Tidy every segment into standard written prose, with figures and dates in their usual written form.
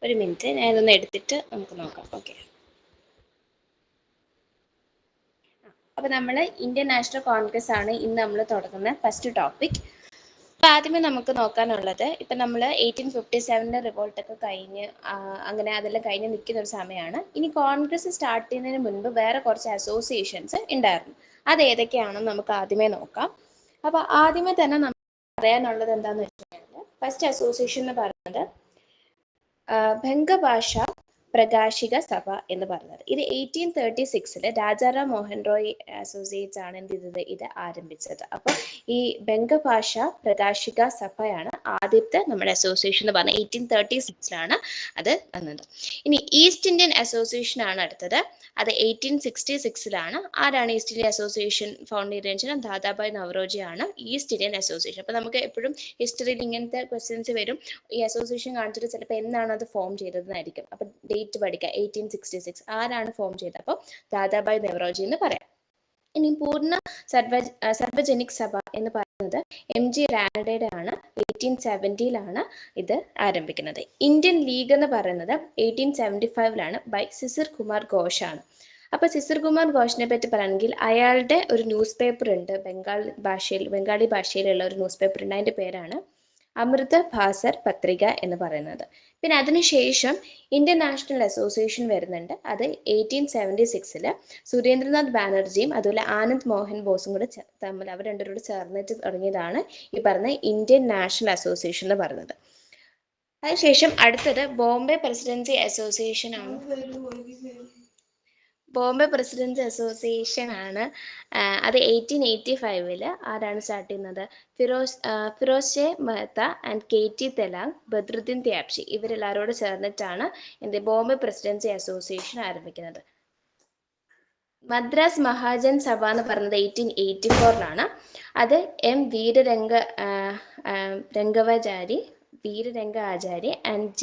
ഒരു മിനിറ്റ്, ഞാൻ ഇതൊന്ന് എടുത്തിട്ട് നമുക്ക് നോക്കാം. ഓക്കെ, അപ്പോൾ നമ്മൾ ഇന്ത്യൻ നാഷണൽ കോൺഗ്രസ് ആണ് ഇന്ന് നമ്മൾ തുടങ്ങുന്ന ഫസ്റ്റ് ടോപ്പിക്. അപ്പോൾ ആദ്യമേ നമുക്ക് നോക്കാനുള്ളത്, ഇപ്പം നമ്മൾ 1857 റിവോൾട്ടൊക്കെ കഴിഞ്ഞ് അങ്ങനെ അതെല്ലാം കഴിഞ്ഞ് നിൽക്കുന്ന ഒരു സമയമാണ്. ഇനി കോൺഗ്രസ് സ്റ്റാർട്ട് ചെയ്യുന്നതിന് മുൻപ് വേറെ കുറച്ച് അസോസിയേഷൻസ് ഉണ്ടായിരുന്നു. അത് ഏതൊക്കെയാണെന്ന് നമുക്ക് ആദ്യമേ നോക്കാം. അപ്പോൾ ആദ്യമേ തന്നെ നമുക്ക് പറയാനുള്ളത് എന്താണെന്ന് വെച്ചിട്ടുണ്ടെങ്കിൽ, ഫസ്റ്റ് അസോസിയേഷൻ എന്ന് പറയുന്നത് ബംഗഭാഷ പ്രകാശിക സഭ എന്ന് പറയുന്നത്. ഇത് 1836 രാജാറാം മോഹൻ റോയ് അസോസിയേറ്റ്സ് ആണ് എന്ത് ചെയ്തത്, ഇത് ആരംഭിച്ചത്. അപ്പോൾ ഈ ബംഗഭാഷ പ്രകാശിക സഭയാണ് ആദ്യത്തെ നമ്മുടെ അസോസിയേഷൻ എന്ന് പറഞ്ഞത്. 1836 അത് വന്നത്. ഇനി ഈസ്റ്റ് ഇന്ത്യൻ അസോസിയേഷൻ ആണ് അടുത്തത്. അത് 1866 ആരാണ് ഈസ്റ്റ് ഇന്ത്യൻ അസോസിയേഷൻ ഫൗണ്ട് ചെയ്തത്? ദാദാഭായ് നവറോജി ആണ് ഈസ്റ്റ് ഇന്ത്യൻ അസോസിയേഷൻ. അപ്പോൾ നമുക്ക് എപ്പോഴും ഹിസ്റ്ററിയിൽ ഇങ്ങനത്തെ ക്വസ്റ്റ്യൻസ് വരും. ഈ അസോസിയേഷൻ കാണിച്ചിട്ട് ചിലപ്പോൾ എന്നാണ് അത് ഫോം ചെയ്തതെന്നായിരിക്കും. അപ്പോൾ ഡേറ്റ് പഠിക്കുക, 1866 ആരാണ് ഫോം ചെയ്തത്? അപ്പോൾ ദാദാഭായ് നവറോജി എന്ന് പറയാം. ഇനി പൂർണ്ണ സർവജനിക് സഭ എന്ന് പറയുന്നത് MG റാനഡയുടെ ആണ്. 1870 ഇത് ആരംഭിക്കുന്നത്. ഇന്ത്യൻ ലീഗ് എന്ന് പറയുന്നത് 1875 ബൈ സിസിർ കുമാർ ഘോഷ് ആണ്. അപ്പോൾ സിസിർ കുമാർ ഘോഷിനെ പറ്റി പറയുകയാണെങ്കിൽ, അയാളുടെ ഒരു ന്യൂസ് പേപ്പർ ഉണ്ട്, ബംഗാളി ഭാഷയിലുള്ള ഒരു ന്യൂസ് പേപ്പർ ഉണ്ട്. അതിൻ്റെ പേരാണ് അമൃത ഭാസർ പത്രിക എന്ന് പറയുന്നത്. പിന്നെ അതിനുശേഷം ഇന്ത്യൻ നാഷണൽ അസോസിയേഷൻ വരുന്നുണ്ട്. അത് 1876 സുരേന്ദ്രനാഥ് ബാനർജിയും അതുപോലെ ആനന്ദ് മോഹൻ ബോസും കൂടെ തമ്മിൽ അവർ രണ്ടുപേരോട് ചേർന്നിട്ട് തുടങ്ങിയതാണ് ഈ പറഞ്ഞ ഇന്ത്യൻ നാഷണൽ അസോസിയേഷൻ എന്ന് പറയുന്നത്. അതിനുശേഷം അടുത്തത് ബോംബെ പ്രസിഡൻസി അസോസിയേഷൻ ആണ്. ബോംബെ പ്രസിഡൻസി അസോസിയേഷൻ ആണ്. അത് 1885 ആരാണ് സ്റ്റാർട്ട് ചെയ്യുന്നത്? ഫിറോസ് മെഹ്ത്ത ആൻഡ് KT തെലാങ്, ബദ്രുദ്ദീൻ ത്യാബ്ഷി ഇവരെല്ലാവരോട് ചേർന്നിട്ടാണ് ബോംബെ പ്രസിഡൻസി അസോസിയേഷൻ ആരംഭിക്കുന്നത്. മദ്രാസ് മഹാജൻ സഭ എന്ന് പറയുന്നത് 1884 അത് Veeraranga Acharya and G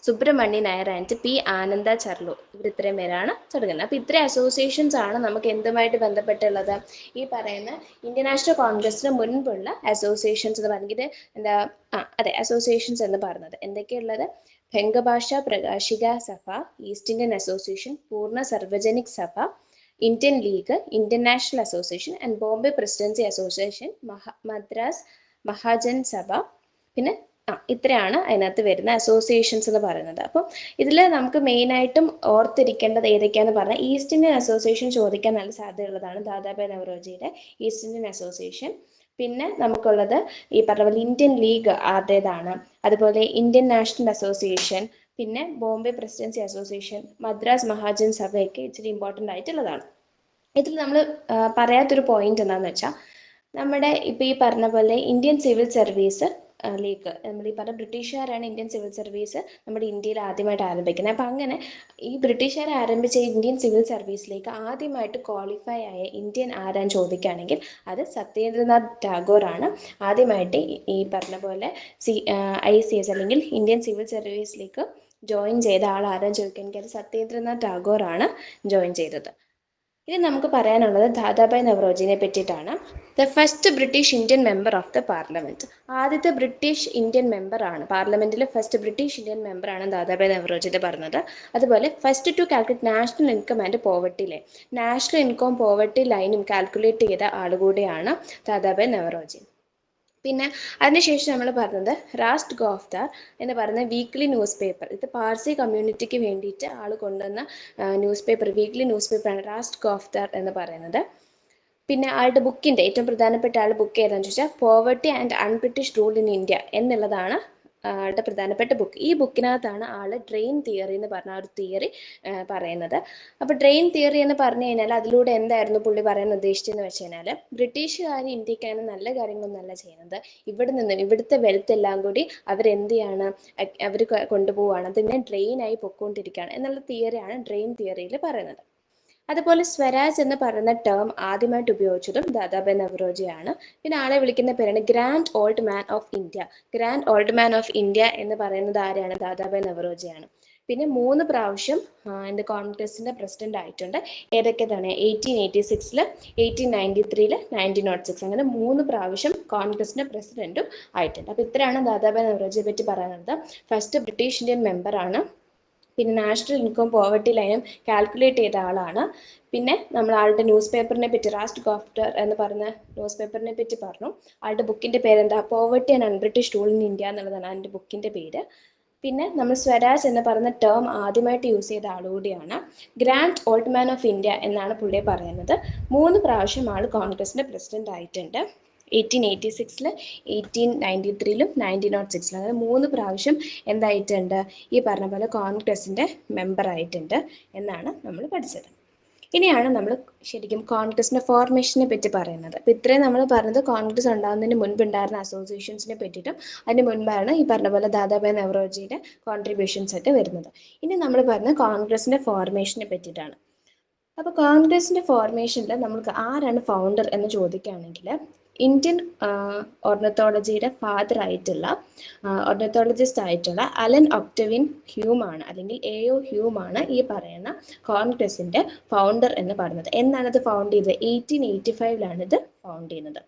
Subramanian Nair and P Ananda ചർലു ഇവർ ഇത്രയും പേരാണ് തുടങ്ങുന്നത്. അപ്പോൾ ഇത്രയും അസോസിയേഷൻസ് ആണ് നമുക്ക് എന്തുമായിട്ട് ബന്ധപ്പെട്ടുള്ളത്? ഈ പറയുന്ന ഇന്ത്യൻ നാഷണൽ കോൺഗ്രസിന് മുൻപുള്ള അസോസിയേഷൻസ് എന്ന് പറഞ്ഞിട്ട് അതെ അസോസിയേഷൻസ് എന്ന് പറയുന്നത് എന്തൊക്കെയുള്ളത്? ബംഗഭാഷ പ്രകാശിക സഭ, ഈസ്റ്റ് ഇന്ത്യൻ അസോസിയേഷൻ, പൂർണ്ണ സർവജനിക് സഭ, Indian league, Indian national association and Bombay presidency association, Madras Mahajan സഭ. പിന്നെ ഇത്രയാണ് അതിനകത്ത് വരുന്ന അസോസിയേഷൻസ് എന്ന് പറയുന്നത്. അപ്പം ഇതിൽ നമുക്ക് മെയിനായിട്ടും ഓർത്തിരിക്കേണ്ടത് ഏതൊക്കെയാണെന്ന് പറഞ്ഞാൽ, ഈസ്റ്റ് ഇന്ത്യൻ അസോസിയേഷൻ ചോദിക്കാൻ നല്ല സാധ്യതയുള്ളതാണ്. ദാദാഭായ് നവറോജിയുടെ ഈസ്റ്റ് ഇന്ത്യൻ അസോസിയേഷൻ. പിന്നെ നമുക്കുള്ളത് ഈ പറഞ്ഞ പോലെ ഇന്ത്യൻ ലീഗ് ആരുടേതാണ്, അതുപോലെ ഇന്ത്യൻ നാഷണൽ അസോസിയേഷൻ, പിന്നെ ബോംബെ പ്രസിഡൻസി അസോസിയേഷൻ, മദ്രാസ് മഹാജൻ സഭയൊക്കെ ഇച്ചിരി ഇമ്പോർട്ടൻ്റ് ആയിട്ടുള്ളതാണ്. ഇതിൽ നമ്മൾ പറയാത്തൊരു പോയിന്റ് എന്താണെന്ന് വെച്ചാൽ, നമ്മുടെ ഇപ്പോൾ ഈ പറഞ്ഞ പോലെ ഇന്ത്യൻ സിവിൽ സർവീസ് ലീഗ്, നമ്മൾ ഈ പറഞ്ഞ ബ്രിട്ടീഷുകാരാണ് ഇന്ത്യൻ സിവിൽ സർവീസ് നമ്മുടെ ഇന്ത്യയിൽ ആദ്യമായിട്ട് ആരംഭിക്കുന്നത്. അപ്പം അങ്ങനെ ഈ ബ്രിട്ടീഷുകാർ ആരംഭിച്ച ഇന്ത്യൻ സിവിൽ സർവീസിലേക്ക് ആദ്യമായിട്ട് ക്വാളിഫൈ ആയ ഇന്ത്യൻ ആരാന്ന് ചോദിക്കുകയാണെങ്കിൽ അത് സത്യേന്ദ്രനാഥ് ടാഗോർ ആണ്. ആദ്യമായിട്ട് ഈ പറഞ്ഞ പോലെ ICS അല്ലെങ്കിൽ ഇന്ത്യൻ സിവിൽ സർവീസിലേക്ക് ജോയിൻ ചെയ്ത ആൾ ആരാന്ന് ചോദിക്കുകയാണെങ്കിൽ അത് സത്യേന്ദ്രനാഥ് ടാഗോർ ആണ് ജോയിൻ ചെയ്തത്. ഇനി നമുക്ക് പറയാനുള്ളത് ദാദാഭായ് നവറോജിനെ പറ്റിയിട്ടാണ്. The first British Indian member of the parliament. ആദ്യത്തെ ബ്രിട്ടീഷ് ഇന്ത്യൻ മെമ്പർ ആണ്, പാർലമെന്റിലെ ഫസ്റ്റ് ബ്രിട്ടീഷ് ഇന്ത്യൻ മെമ്പർ ആണ് ദാദാഭായ് നവറോജി എന്ന് പറഞ്ഞത്. അതുപോലെ first to calculate national income and poverty line, national income poverty ലൈനും കാൽക്കുലേറ്റ് ചെയ്ത ആളുകൂടെയാണ് ദാദാഭായ് നവറോജി. പിന്നെ അതിനുശേഷം നമ്മൾ പറഞ്ഞത് രാസ്റ്റ് ഗോഫ്താർ എന്ന് പറയുന്ന വീക്ക്ലി ന്യൂസ് പേപ്പർ, ഇത് പാർസി കമ്മ്യൂണിറ്റിക്ക് വേണ്ടിയിട്ട് ആൾ കൊണ്ടുവന്ന ന്യൂസ് പേപ്പർ, വീക്ക്ലി ന്യൂസ് പേപ്പറാണ് രാസ്റ്റ് ഗോഫ്താർ എന്ന് പറയുന്നത്. പിന്നെ ആളുടെ ബുക്കിൻ്റെ ഏറ്റവും പ്രധാനപ്പെട്ട ബുക്ക് ഏതാണെന്ന് ചോദിച്ചാൽ poverty and un-British rule in India എന്നുള്ളതാണ് ആളുടെ പ്രധാനപ്പെട്ട ബുക്ക്. ഈ ബുക്കിനകത്താണ് ആൾ ഡ്രെയിൻ തിയറി എന്ന് പറഞ്ഞ ഒരു തിയറി പറയുന്നത്. അപ്പോൾ ഡ്രെയിൻ തിയറി എന്ന് പറഞ്ഞു കഴിഞ്ഞാൽ അതിലൂടെ എന്തായിരുന്നു പുള്ളി പറയാൻ ഉദ്ദേശിച്ചതെന്ന് വെച്ച് കഴിഞ്ഞാൽ, ബ്രിട്ടീഷുകാർ ഇന്ത്യക്കാണ് നല്ല കാര്യങ്ങളൊന്നല്ല ചെയ്യുന്നത്, ഇവിടുത്തെ വെൽത്ത് എല്ലാം കൂടി അവരെന്ത് ചെയ്യാണ്, അവർ കൊണ്ടുപോവുകയാണ്, അതിനെ ഡ്രെയിനായി പൊയ്ക്കൊണ്ടിരിക്കുകയാണ് എന്നുള്ള തിയറിയാണ് ഡ്രെയിൻ തിയറിയിൽ പറയുന്നത്. അതുപോലെ സ്വരാജ് എന്ന് പറയുന്ന ടേം ആദ്യമായിട്ട് ഉപയോഗിച്ചതും ദാദാഭായ് നവറോജിയാണ്. പിന്നെ ആളെ വിളിക്കുന്ന പേരാണ് grand old man of India. Grand old man of India എന്ന് പറയുന്നത് ആരെയാണ്? ദാദാഭായ് നവറോജിയാണ്. പിന്നെ 3 പ്രാവശ്യം കോൺഗ്രസിന്റെ പ്രസിഡന്റ് ആയിട്ടുണ്ട്. ഏതൊക്കെയാണ്? 1886, 1893, 1906 അങ്ങനെ 3 പ്രാവശ്യം കോൺഗ്രസിന്റെ പ്രസിഡന്റും ആയിട്ടുണ്ട്. അപ്പോൾ ഇത്രയാണ് ദാദാഭായ് നവറോജിയെ പറ്റി പറയാനുള്ളത്. ഫസ്റ്റ് ബ്രിട്ടീഷ് ഇന്ത്യൻ മെമ്പർ ആണ്, പിന്നെ നാഷണൽ ഇൻകം പോവർട്ടി ലൈനും കാൽക്കുലേറ്റ് ചെയ്ത ആളാണ്. പിന്നെ നമ്മൾ ആളുടെ ന്യൂസ് പേപ്പറിനെ പറ്റി, റാസ്റ്റ് ഗോഫ്റ്റർ എന്ന് പറയുന്ന ന്യൂസ് പേപ്പറിനെ പറ്റി പറഞ്ഞു. ആളുടെ ബുക്കിൻ്റെ പേരെന്താ, poverty and un-British rule in India എന്നുള്ളതാണ് അതിൻ്റെ ബുക്കിൻ്റെ പേര്. പിന്നെ നമ്മൾ സ്വരാജ് എന്ന് പറയുന്ന ടേം ആദ്യമായിട്ട് യൂസ് ചെയ്ത ആളുകൂടിയാണ്. Grand old man of India എന്നാണ് പുള്ളിയെ പറയുന്നത്. 3 പ്രാവശ്യം ആൾ കോൺഗ്രസിൻ്റെ പ്രസിഡന്റ് ആയിട്ടുണ്ട്. 1886, 1893 1906. അതായത് 3 പ്രാവശ്യം എന്തായിട്ടുണ്ട്, ഈ പറഞ്ഞ പോലെ കോൺഗ്രസിൻ്റെ മെമ്പർ ആയിട്ടുണ്ട് എന്നാണ് നമ്മൾ പഠിച്ചത്. ഇനിയാണ് നമ്മൾ ശരിക്കും കോൺഗ്രസിൻ്റെ ഫോർമേഷനെ പറ്റി പറയുന്നത്. അപ്പോൾ ഇത്രയും നമ്മൾ പറഞ്ഞത് കോൺഗ്രസ് ഉണ്ടാകുന്നതിന് മുൻപ് ഉണ്ടായിരുന്ന അസോസിയേഷൻസിനെ പറ്റിയിട്ടും അതിന് മുൻപാണ് ഈ പറഞ്ഞ പോലെ ദാദാഭായ് നവറോജിയുടെ കോൺട്രിബ്യൂഷൻസ് ഒക്കെ വരുന്നത്. ഇനി നമ്മൾ പറഞ്ഞ കോൺഗ്രസിൻ്റെ ഫോർമേഷനെ പറ്റിയിട്ടാണ്. അപ്പോൾ കോൺഗ്രസിൻ്റെ ഫോർമേഷനിൽ നമുക്ക് ആരാണ് ഫൗണ്ടർ എന്ന് ചോദിക്കുകയാണെങ്കിൽ, ഇന്ത്യൻ ഓർണത്തോളജിയുടെ ഫാദർ ആയിട്ടുള്ള ഓർണത്തോളജിസ്റ്റ് ആയിട്ടുള്ള അലൻ ഒക്ടവിൻ ഹ്യൂമാണ്, അല്ലെങ്കിൽ എ.ഒ. ഹ്യൂമാണ് ഈ പറയുന്ന കോൺഗ്രസിൻ്റെ ഫൗണ്ടർ എന്ന് പറയുന്നത്. എന്നാണ് ഇത് ഫൗണ്ട് ചെയ്തത്? 1885 ഇത് ഫൗണ്ട് ചെയ്യുന്നത്.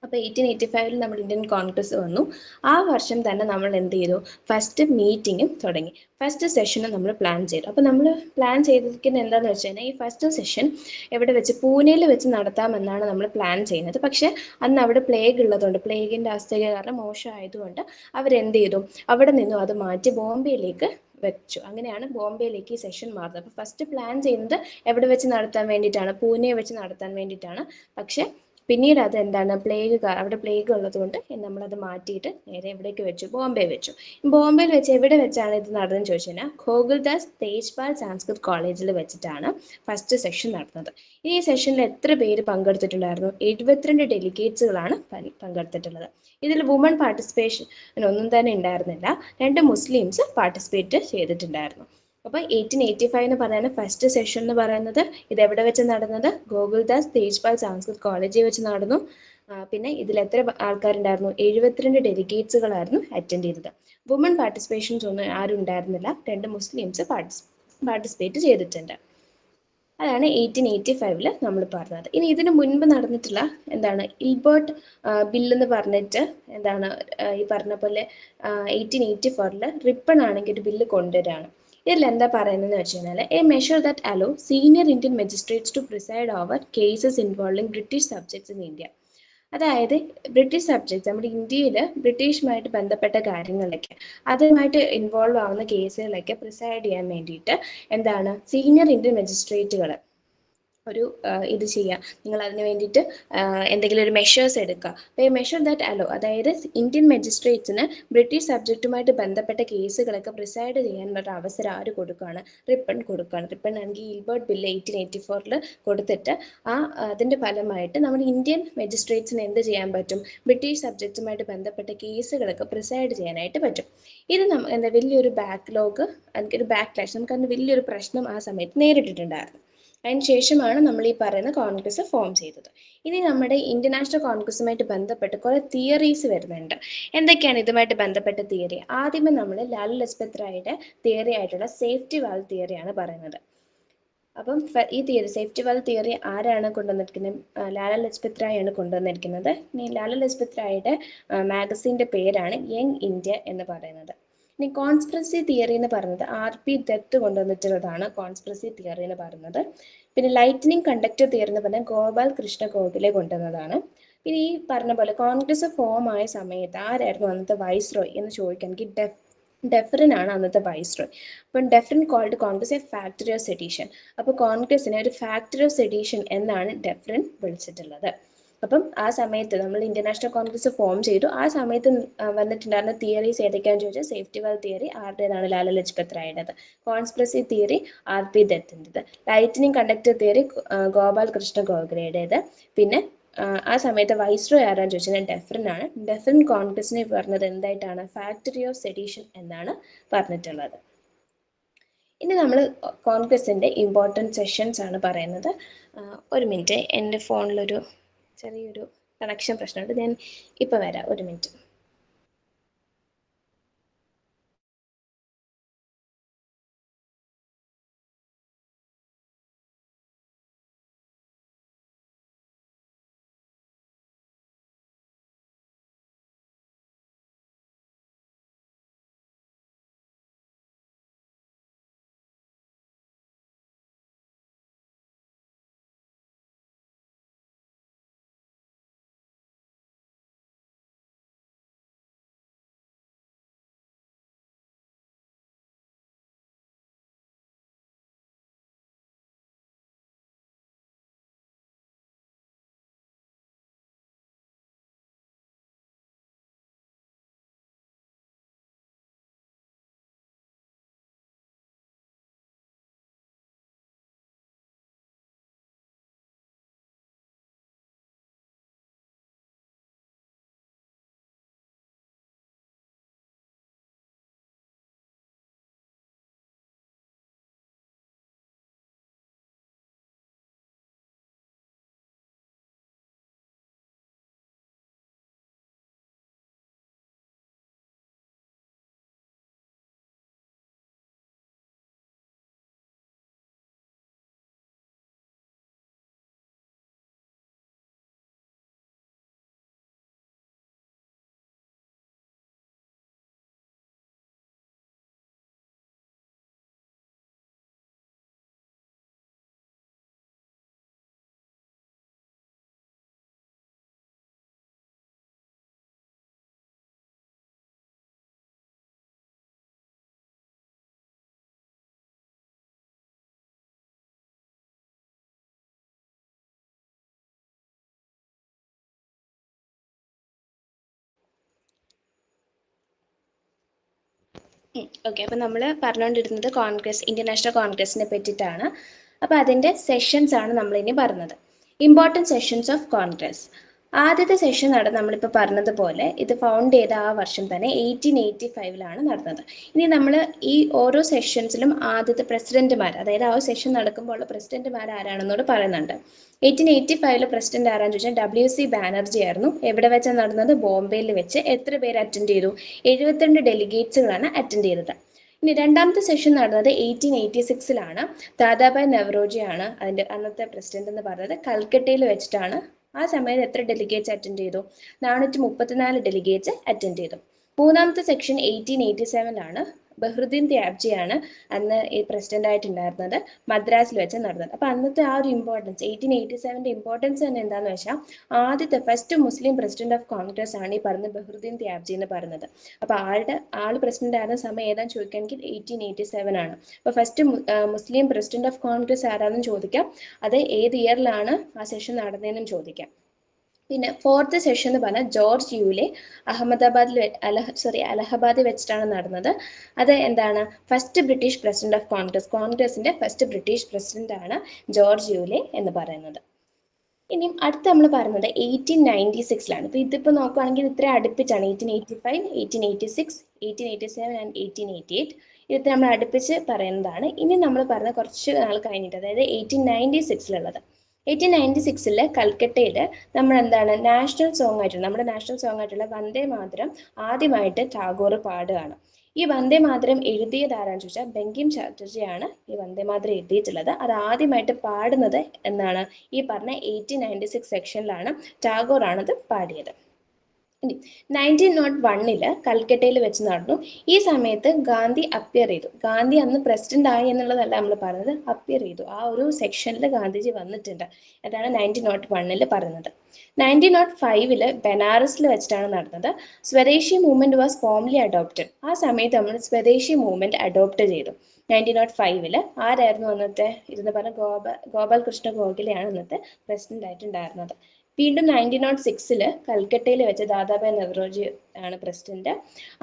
അപ്പോൾ 1885 നമ്മൾ ഇന്ത്യൻ കോൺഗ്രസ് വന്നു. ആ വർഷം തന്നെ നമ്മൾ എന്ത് ചെയ്തു, ഫസ്റ്റ് മീറ്റിങ്ങും തുടങ്ങി, ഫസ്റ്റ് സെഷനും നമ്മൾ പ്ലാൻ ചെയ്തു. അപ്പോൾ നമ്മൾ പ്ലാൻ ചെയ്തിരിക്കുന്നത് എന്താണെന്ന് വെച്ച് കഴിഞ്ഞാൽ, ഈ ഫസ്റ്റ് സെഷൻ എവിടെ വെച്ച്, പൂനെയിൽ വെച്ച് നടത്താമെന്നാണ് നമ്മൾ പ്ലാൻ ചെയ്യുന്നത്. പക്ഷേ അന്ന് അവിടെ പ്ലേഗ് ഉള്ളതുകൊണ്ട്, പ്ലേഗിൻ്റെ അവസ്ഥ കാരണം മോശമായതുകൊണ്ട് അവരെന്ത് ചെയ്തു, അവിടെ നിന്നും അത് മാറ്റി ബോംബെയിലേക്ക് വെച്ചു. അങ്ങനെയാണ് ബോംബെയിലേക്ക് ഈ സെഷൻ മാറുന്നത്. അപ്പോൾ ഫസ്റ്റ് പ്ലാൻ ചെയ്യുന്നത് എവിടെ വെച്ച് നടത്താൻ വേണ്ടിയിട്ടാണ്, പൂനെ വെച്ച് നടത്താൻ വേണ്ടിയിട്ടാണ്. പക്ഷേ പിന്നീട് അത് എന്താണ്, അവിടെ പ്ലേഗ് ഉള്ളതുകൊണ്ട് നമ്മളത് മാറ്റിയിട്ട് നേരെ എവിടേക്ക് വെച്ചു, ബോംബെ വെച്ചു. ബോംബെയിൽ വെച്ച് എവിടെ വെച്ചാണ് ഇത് നടന്നതെന്ന് ചോദിച്ചു കഴിഞ്ഞാൽ, ഗോകുൽദാസ് തേജ്പാൽ സംസ്കൃത് കോളേജിൽ വെച്ചിട്ടാണ് ഫസ്റ്റ് സെഷൻ നടന്നത്. ഈ സെഷനിൽ എത്ര പേര് പങ്കെടുത്തിട്ടുണ്ടായിരുന്നു? 72 ഡെലിഗേറ്റ്സുകളാണ് പങ്കെടുത്തിട്ടുള്ളത്. ഇതിൽ വുമൺ പാർട്ടിസിപ്പേഷൻ ഒന്നും തന്നെ ഉണ്ടായിരുന്നില്ല. 2 മുസ്ലിംസ് പാർട്ടിസിപ്പേറ്റ് ചെയ്തിട്ടുണ്ടായിരുന്നു. അപ്പോൾ 1885 എന്ന് പറയുന്ന ഫസ്റ്റ് സെഷൻ എന്ന് പറയുന്നത് ഇത് എവിടെ വെച്ച് നടന്നത്? ഗോകുൽദാസ് തേജ്പാൽ സംസ്കൃത് കോളേജിൽ വെച്ച് നടന്നു. പിന്നെ ഇതിൽ എത്ര ആൾക്കാരുണ്ടായിരുന്നു? 72 ഡെലിഗേറ്റ്സുകളായിരുന്നു അറ്റൻഡ് ചെയ്തത്. വുമൺ പാർട്ടിസിപ്പേഷൻസ് ഒന്നും ആരും ഉണ്ടായിരുന്നില്ല. 2 മുസ്ലിംസ് പാർട്ടിസിപ്പേറ്റ് ചെയ്തിട്ടുണ്ട്. അതാണ് 1885 നമ്മൾ പറഞ്ഞത്. ഇനി ഇതിന് മുൻപ് നടന്നിട്ടുള്ള എന്താണ്, ഇൽബർട്ട് ബില്ലെന്ന് പറഞ്ഞിട്ട് എന്താണ്, ഈ പറഞ്ഞ പോലെ 1884 റിപ്പൺ ആണെങ്കിൽ ഒരു ബില്ല് കൊണ്ടുവരികയാണ്. ഇതിൽ എന്താ പറയുന്നതെന്ന് വെച്ച് കഴിഞ്ഞാൽ, a measure that allow senior Indian magistrates to preside over cases involving British subjects in India. അതായത് ബ്രിട്ടീഷ് സബ്ജക്ട്സ്, നമ്മുടെ ഇന്ത്യയിൽ ബ്രിട്ടീഷുമായിട്ട് ബന്ധപ്പെട്ട കാര്യങ്ങളിലൊക്കെ അതുമായിട്ട് ഇൻവോൾവ് ആവുന്ന കേസുകളൊക്കെ പ്രിസൈഡ് ചെയ്യാൻ വേണ്ടിയിട്ട് എന്താണ്, സീനിയർ ഇന്ത്യൻ മജിസ്ട്രേറ്റുകൾ ഒരു ഇത് ചെയ്യുക, നിങ്ങൾ അതിന് വേണ്ടിയിട്ട് എന്തെങ്കിലും ഒരു മെഷേഴ്സ് എടുക്കുക. അപ്പോൾ ഈ മെഷർ ദാറ്റ് അലോ, അതായത് ഇന്ത്യൻ മജിസ്ട്രേറ്റ്സിന് ബ്രിട്ടീഷ് സബ്ജക്റ്റുമായിട്ട് ബന്ധപ്പെട്ട കേസുകളൊക്കെ പ്രിസൈഡ് ചെയ്യാനുള്ള അവസരം ആര് കൊടുക്കുകയാണ്? റിപ്പൺ കൊടുക്കുകയാണ്. റിപ്പൺ ആണെങ്കിൽ ഇൽബർട്ട് ബില്ല് 1884 കൊടുത്തിട്ട് അതിൻ്റെ ഫലമായിട്ട് നമ്മുടെ ഇന്ത്യൻ മജിസ്ട്രേറ്റ്സിന് എന്ത് ചെയ്യാൻ പറ്റും? ബ്രിട്ടീഷ് സബ്ജക്റ്റുമായിട്ട് ബന്ധപ്പെട്ട കേസുകളൊക്കെ പ്രിസൈഡ് ചെയ്യാനായിട്ട് പറ്റും. ഇത് എന്താ വലിയൊരു ബാക്ക്ലോഗ്, അല്ലെങ്കിൽ ഒരു ബാക്ക്ലാഷ്, നമുക്കതിന് വലിയൊരു പ്രശ്നം ആ സമയത്ത് നേരിട്ടിട്ടുണ്ടായിരുന്നു. അതിന് ശേഷമാണ് നമ്മൾ ഈ പറയുന്ന കോൺഗ്രസ് ഫോം ചെയ്തത്. ഇനി നമ്മുടെ ഇന്റർനാഷണൽ കോൺഗ്രസുമായിട്ട് ബന്ധപ്പെട്ട് കുറേ തിയറീസ് വരുന്നുണ്ട്. എന്തൊക്കെയാണ് ഇതുമായിട്ട് ബന്ധപ്പെട്ട തിയറി? ആദ്യമേ നമ്മൾ ലാല ലജ്പത് റായിയുടെ തിയറി ആയിട്ടുള്ള സേഫ്റ്റി വാൽവ് തിയറിയാണ് പറയുന്നത്. അപ്പം ഈ തിയറി, സേഫ്റ്റി വാൽവ് തിയറി ആരാണ് കൊണ്ടുവന്നിരിക്കുന്നത്? ലാല ലജ്പത് റായ് ആണ് കൊണ്ടുവന്നിരിക്കുന്നത്. ഇനി ലാല ലജ്പത് റായിയുടെ മാഗസീൻ്റെ പേരാണ് യങ് ഇന്ത്യ എന്ന് പറയുന്നത്. ഇനി കോൺസ്പിറസി തിയറി എന്ന് പറയുന്നത് R.P. ദത്ത് കൊണ്ടുവന്നിട്ടുള്ളതാണ് കോൺസ്പിറസി തിയറി എന്ന് പറയുന്നത്. പിന്നെ ലൈറ്റനിങ് കണ്ടക്ടർ തിയറി എന്ന് പറഞ്ഞാൽ ഗോപാൽ കൃഷ്ണ ഗോഖലെ കൊണ്ടുവന്നതാണ്. പിന്നെ ഈ പറഞ്ഞ പോലെ കോൺഗ്രസ് ഫോം ആയ സമയത്ത് ആരായിരുന്നു അന്നത്തെ വൈസ്രോയ് എന്ന് ചോദിക്കുകയാണെങ്കിൽ ഡെഫറിൻ ആണ് അന്നത്തെ വൈസ്രോയ്. അപ്പം Dufferin called Congress a factory of sedition. അപ്പോൾ കോൺഗ്രസിനെ ഒരു ഫാക്ടറി ഓഫ് സെഡീഷൻ എന്നാണ് ഡെഫറിൻ വിളിച്ചിട്ടുള്ളത്. അപ്പം ആ സമയത്ത് നമ്മൾ ഇന്റർനാഷണൽ കോൺഗ്രസ് ഫോം ചെയ്തു. ആ സമയത്ത് വന്നിട്ടുണ്ടായിരുന്ന തിയറീസ് ഏതൊക്കെയാണെന്ന് ചോദിച്ചാൽ, സേഫ്റ്റി വാൽവ് തിയറി ആരുടേതാണ്? ലാല ലജ്പത് റായിയുടേത്. Conspiracy theory R.P. ദത്തിൻ്റെത്. Lightning conductor theory Gopal Krishna ഗോഖലെയുടേത്. പിന്നെ ആ സമയത്ത് വൈസ്രോയ് ആരാന്ന് ചോദിച്ചാൽ ഡെഫറിൻ ആണ്. ഡെഫറിൻ കോൺഗ്രസിനെ പറഞ്ഞത് എന്തായിട്ടാണ്? ഫാക്ടറി ഓഫ് സെഡീഷൻ എന്നാണ് പറഞ്ഞിട്ടുള്ളത്. ഇനി നമ്മൾ കോൺഗ്രസിൻ്റെ ഇമ്പോർട്ടൻറ്റ് സെഷൻസ് ആണ് പറയുന്നത്. ഒരു മിനിറ്റ്, എൻ്റെ ഫോണിലൊരു ചെറിയൊരു കണക്ഷൻ പ്രശ്നമുണ്ട്. ഞാൻ ഇപ്പോൾ വരാം, ഒരു മിനിറ്റ്. ഓക്കെ, അപ്പോൾ നമ്മൾ പറഞ്ഞുകൊണ്ടിരുന്നത് കോൺഗ്രസ്, ഇന്ത്യൻ നാഷണൽ കോൺഗ്രസിനെ പറ്റിയിട്ടാണ്. അപ്പോൾ അതിൻ്റെ സെഷൻസ് ആണ് നമ്മളിനി പറഞ്ഞത്. Important sessions of Congress. ആദ്യത്തെ സെഷൻ നമ്മളിപ്പോൾ പറഞ്ഞതുപോലെ ഇത് ഫൗണ്ട് ചെയ്ത ആ വർഷം തന്നെ 1885 നടന്നത്. ഇനി നമ്മൾ ഈ ഓരോ സെഷൻസിലും ആദ്യത്തെ പ്രസിഡന്റുമാർ, അതായത് ആ സെഷൻ നടക്കുമ്പോൾ പ്രസിഡന്റുമാർ ആരാണെന്നോട് പറയുന്നുണ്ട്. 1885 പ്രസിഡന്റ് ആരാന്ന് ചോദിച്ചാൽ WC ബാനർജി ആയിരുന്നു. എവിടെ വെച്ചാണ് നടന്നത്? ബോംബെയിൽ വെച്ച്. എത്ര പേര് അറ്റൻഡ് ചെയ്തു? 72 ഡെലിഗേറ്റ്സുകളാണ് അറ്റൻഡ് ചെയ്തത്. ഇനി രണ്ടാമത്തെ സെഷൻ നടന്നത് 1886 ദാദാഭായ് നവറോജിയാണ് അതിൻ്റെ അന്നത്തെ പ്രസിഡന്റ് എന്ന് പറഞ്ഞത്. കൽക്കട്ടയിൽ വെച്ചിട്ടാണ്. ആ സമയത്ത് എത്ര ഡെലിഗേറ്റ്സ് അറ്റൻഡ് ചെയ്തു? 434 ഡെലിഗേറ്റ്സ് അറ്റൻഡ് ചെയ്തു. മൂന്നാമത്തെ സെക്ഷൻ 1887 ബഹ്റുദ്ദീൻ ത്യാബ്ജിയാണ് അന്ന് ഈ പ്രസിഡന്റ് ആയിട്ടുണ്ടായിരുന്നത്. മദ്രാസിൽ വെച്ച് നടന്നത്. അപ്പോൾ അന്നത്തെ ആ ഒരു ഇമ്പോർട്ടൻസ്, 1887 ഇമ്പോർട്ടൻസ് തന്നെ എന്താണെന്ന് വെച്ചാൽ ആദ്യത്തെ first Muslim president of Congress ആണ് ഈ പറഞ്ഞ ബഹ്റുദ്ദീൻ ത്യാബ്ജി എന്ന് പറയുന്നത്. അപ്പോൾ ആള് പ്രസിഡന്റ് ആയിരുന്ന സമയം ഏതാണെന്ന് ചോദിക്കുകയാണെങ്കിൽ 1887 ആണ്. അപ്പോൾ first Muslim president of Congress ആരാണെന്ന് ചോദിക്കാം. അത് ഏത് ഇയറിലാണ് ആ സെഷൻ നടന്നതെന്നും ചോദിക്കാം. പിന്നെ ഫോർത്ത് സെഷൻ എന്ന് പറഞ്ഞാൽ ജോർജ് യൂലെ അലഹബാദിൽ വെച്ചിട്ടാണ് നടന്നത്. അത് എന്താണ്? First British president of Congress, കോൺഗ്രസിന്റെ ഫസ്റ്റ് ബ്രിട്ടീഷ് പ്രസിഡന്റ് ആണ് ജോർജ് യൂലെ എന്ന് പറയുന്നത്. ഇനിയും അടുത്ത് നമ്മൾ പറയുന്നത് 1896 അപ്പോൾ ഇതിപ്പോൾ നോക്കുകയാണെങ്കിൽ ഇത്ര അടുപ്പിച്ചാണ്. 1885, 1886, 1887 ആൻഡ് 1888 ഇത് നമ്മൾ അടുപ്പിച്ച് പറയുന്നതാണ്. ഇനി നമ്മൾ പറഞ്ഞ കുറച്ച് നാൾ കഴിഞ്ഞിട്ട്, അതായത് 1896 1896 കൽക്കട്ടയിൽ നമ്മൾ എന്താണ് നാഷണൽ സോങ് ആയിട്ടുള്ള, നമ്മുടെ നാഷണൽ സോങ് ആയിട്ടുള്ള വന്ദേ മാതരം ആദ്യമായിട്ട് ടാഗോർ പാടുകയാണ്. ഈ വന്ദേ മാതരം എഴുതിയത് ആരാന്ന് ചോദിച്ചാൽ ബങ്കിം ചാറ്റർജിയാണ് ഈ വന്ദേ മാതരം എഴുതിയിട്ടുള്ളത്. അത് ആദ്യമായിട്ട് പാടുന്നത് എന്നാണ് ഈ പറഞ്ഞ 1896 സെക്ഷനിലാണ്. ടാഗോർ ആണത് പാടിയത്. 1901 കൽക്കട്ടയിൽ വെച്ച് നടന്നു. ഈ സമയത്ത് ഗാന്ധി അപ്പിയർ ചെയ്തു. ഗാന്ധി അന്ന് പ്രസിഡന്റ് ആയി എന്നുള്ളതല്ല നമ്മൾ പറഞ്ഞത്, അപ്പിയർ ചെയ്തു. ആ ഒരു സെക്ഷനിൽ ഗാന്ധിജി വന്നിട്ടുണ്ട്. അതാണ് 1901 പറയുന്നത്. 1905 ബനാറസിൽ വെച്ചിട്ടാണ് നടന്നത്. സ്വദേശി മൂവ്മെന്റ് വാസ് ഫോർമലി അഡോപ്റ്റഡ്. ആ സമയത്ത് നമ്മൾ സ്വദേശി മൂവ്മെന്റ് അഡോപ്റ്റ് ചെയ്തു. 1905 ആരായിരുന്നു അന്നത്തെ ഇതെന്ന് പറഞ്ഞാൽ ഗോപാൽ കൃഷ്ണ ഗോഖലെയാണ് അന്നത്തെ പ്രസിഡന്റ് ആയിട്ടുണ്ടായിരുന്നത്. വീണ്ടും 1906 കൽക്കട്ടയിൽ വെച്ച് ദാദാഭായ് നവറോജി ആണ് പ്രസിഡന്റ്.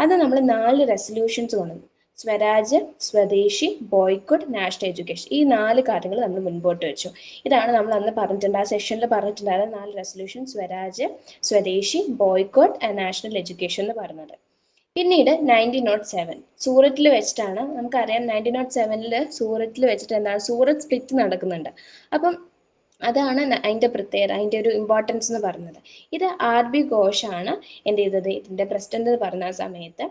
അത് നമ്മൾ 4 റെസൊല്യൂഷൻസ് കൊണ്ടുവന്നു. സ്വരാജ്, സ്വദേശി, ബോയ്ക്കോട്ട്, നാഷണൽ എഡ്യൂക്കേഷൻ. ഈ 4 കാര്യങ്ങൾ നമ്മൾ മുൻപോട്ട് വെച്ചു. ഇതാണ് നമ്മൾ അന്ന് പറഞ്ഞിട്ടുണ്ട്, ആ സെഷനിൽ പറഞ്ഞിട്ടുണ്ടായിരുന്ന 4 റെസൊല്യൂഷൻ: സ്വരാജ്, സ്വദേശി, ബോയ്ക്കോട്ട് ആൻഡ് നാഷണൽ എഡ്യൂക്കേഷൻ എന്ന് പറയുന്നത്. പിന്നീട് 1907 സൂറത്തിൽ വെച്ചിട്ടാണ്. നമുക്കറിയാം 1907 സൂറത്തിൽ വെച്ചിട്ട് എന്താണ് സൂറത്ത് സ്പ്ലിറ്റ് നടക്കുന്നുണ്ട്. അപ്പം അതാണ് അതിൻ്റെ പ്രത്യേകത, അതിൻ്റെ ഒരു ഇമ്പോർട്ടൻസ് എന്ന് പറയുന്നത്. ഇത് RB ഘോഷാണ് എന്ത് ചെയ്തത്, ഇതിൻ്റെ പ്രസിഡന്റ് എന്ന് പറഞ്ഞ സമയത്ത്.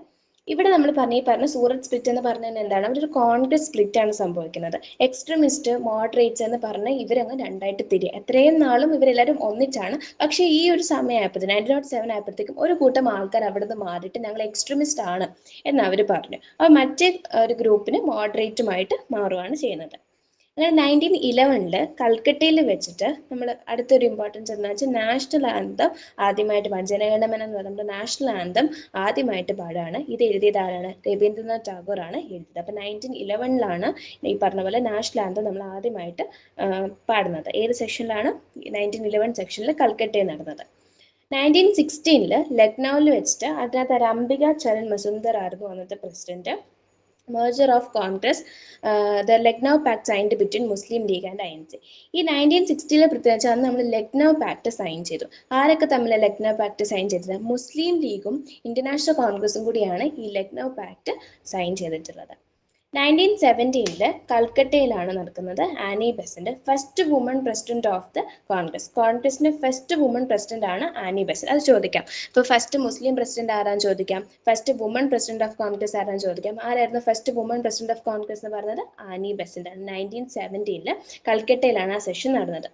ഇവിടെ നമ്മൾ പറഞ്ഞ സൂറത്ത് സ്പ്ലിറ്റ് എന്ന് പറഞ്ഞാൽ എന്താണ്? അവിടെ ഒരു കോൺഗ്രസ് സ്പ്ലിറ്റ് ആണ് സംഭവിക്കുന്നത്. എക്സ്ട്രീമിസ്റ്റ്, മോഡറേറ്റ്സ് എന്ന് പറഞ്ഞ് ഇവരങ്ങ് രണ്ടായിട്ട് തിരിയും. എത്രയും നാളും ഇവരെല്ലാവരും ഒന്നിച്ചാണ്. പക്ഷേ ഈ ഒരു സമയമായപ്പോൾ 1907 ആയപ്പോഴത്തേക്കും ഒരു കൂട്ടം ആൾക്കാർ അവിടെ നിന്ന് മാറിയിട്ട് ഞങ്ങൾ എക്സ്ട്രീമിസ്റ്റ് ആണ് എന്ന് അവർ പറഞ്ഞു. അപ്പോൾ മറ്റേ ഒരു ഗ്രൂപ്പിന് മോഡറേറ്റുമായിട്ട് മാറുകയാണ് ചെയ്യുന്നത്. അങ്ങനെ 1911 കൽക്കട്ടയിൽ വെച്ചിട്ട് നമ്മൾ അടുത്തൊരു ഇമ്പോർട്ടൻസ് എന്താ വെച്ചാൽ നാഷണൽ ആന്തം ആദ്യമായിട്ട് പാടും. ജനഗണമന എന്ന് പറയുമ്പോൾ നാഷണൽ ആന്തം ആദ്യമായിട്ട് പാടുകയാണ്. ഇത് എഴുതിയത് ആരാണ്? രവീന്ദ്രനാഥ് ടാഗോർ ആണ് എഴുതിയത്. അപ്പോൾ 1911 ഈ പറഞ്ഞ പോലെ നാഷണൽ ആന്തം നമ്മൾ ആദ്യമായിട്ട് പാടുന്നത്. ഏത് സെക്ഷനിലാണ്? 1911 സെക്ഷനിൽ കൽക്കട്ടയിൽ നടന്നത്. 1916 ലക്നൌവിൽ വെച്ചിട്ട് അതിനകത്ത് ഒരു അംബിക ചരൺ മസുന്ദർ ആയിരുന്നു അന്നത്തെ president. merger of Congress, the Lucknow Pact signed between Muslim League and INC. ഈ 1960 പ്രത്യേകിച്ച് അന്ന് നമ്മൾ ലക്നൗ പാക്ട് സൈൻ ചെയ്തു. ആരൊക്കെ തമ്മിൽ ലക്നൗ പാക്ട് സൈൻ ചെയ്തത്? മുസ്ലിം ലീഗും ഇന്റർനാഷണൽ കോൺഗ്രസും കൂടിയാണ് ഈ ലക്നൗ പാക്ട് സൈൻ ചെയ്തിട്ടുള്ളത്. 1917 കൽക്കട്ടയിലാണ് നടക്കുന്നത്. Annie Besant, first woman president of the Congress. കോൺഗ്രസിന്റെ ഫസ്റ്റ് വുമൺ പ്രസിഡന്റ് ആണ് ആനി ബെസന്റ്. അത് ചോദിക്കാം. ഇപ്പോൾ ഫസ്റ്റ് മുസ്ലിം പ്രസിഡന്റ് ആരാന്ന് ചോദിക്കാം, first woman president of Congress ആരാന്ന് ചോദിക്കാം. ആരായിരുന്നു first woman president of Congress എന്ന് പറഞ്ഞത്? ആനി ബെസന്റ് ആണ്. 1917 കൽക്കട്ടയിലാണ് ആ സെഷൻ നടന്നത്.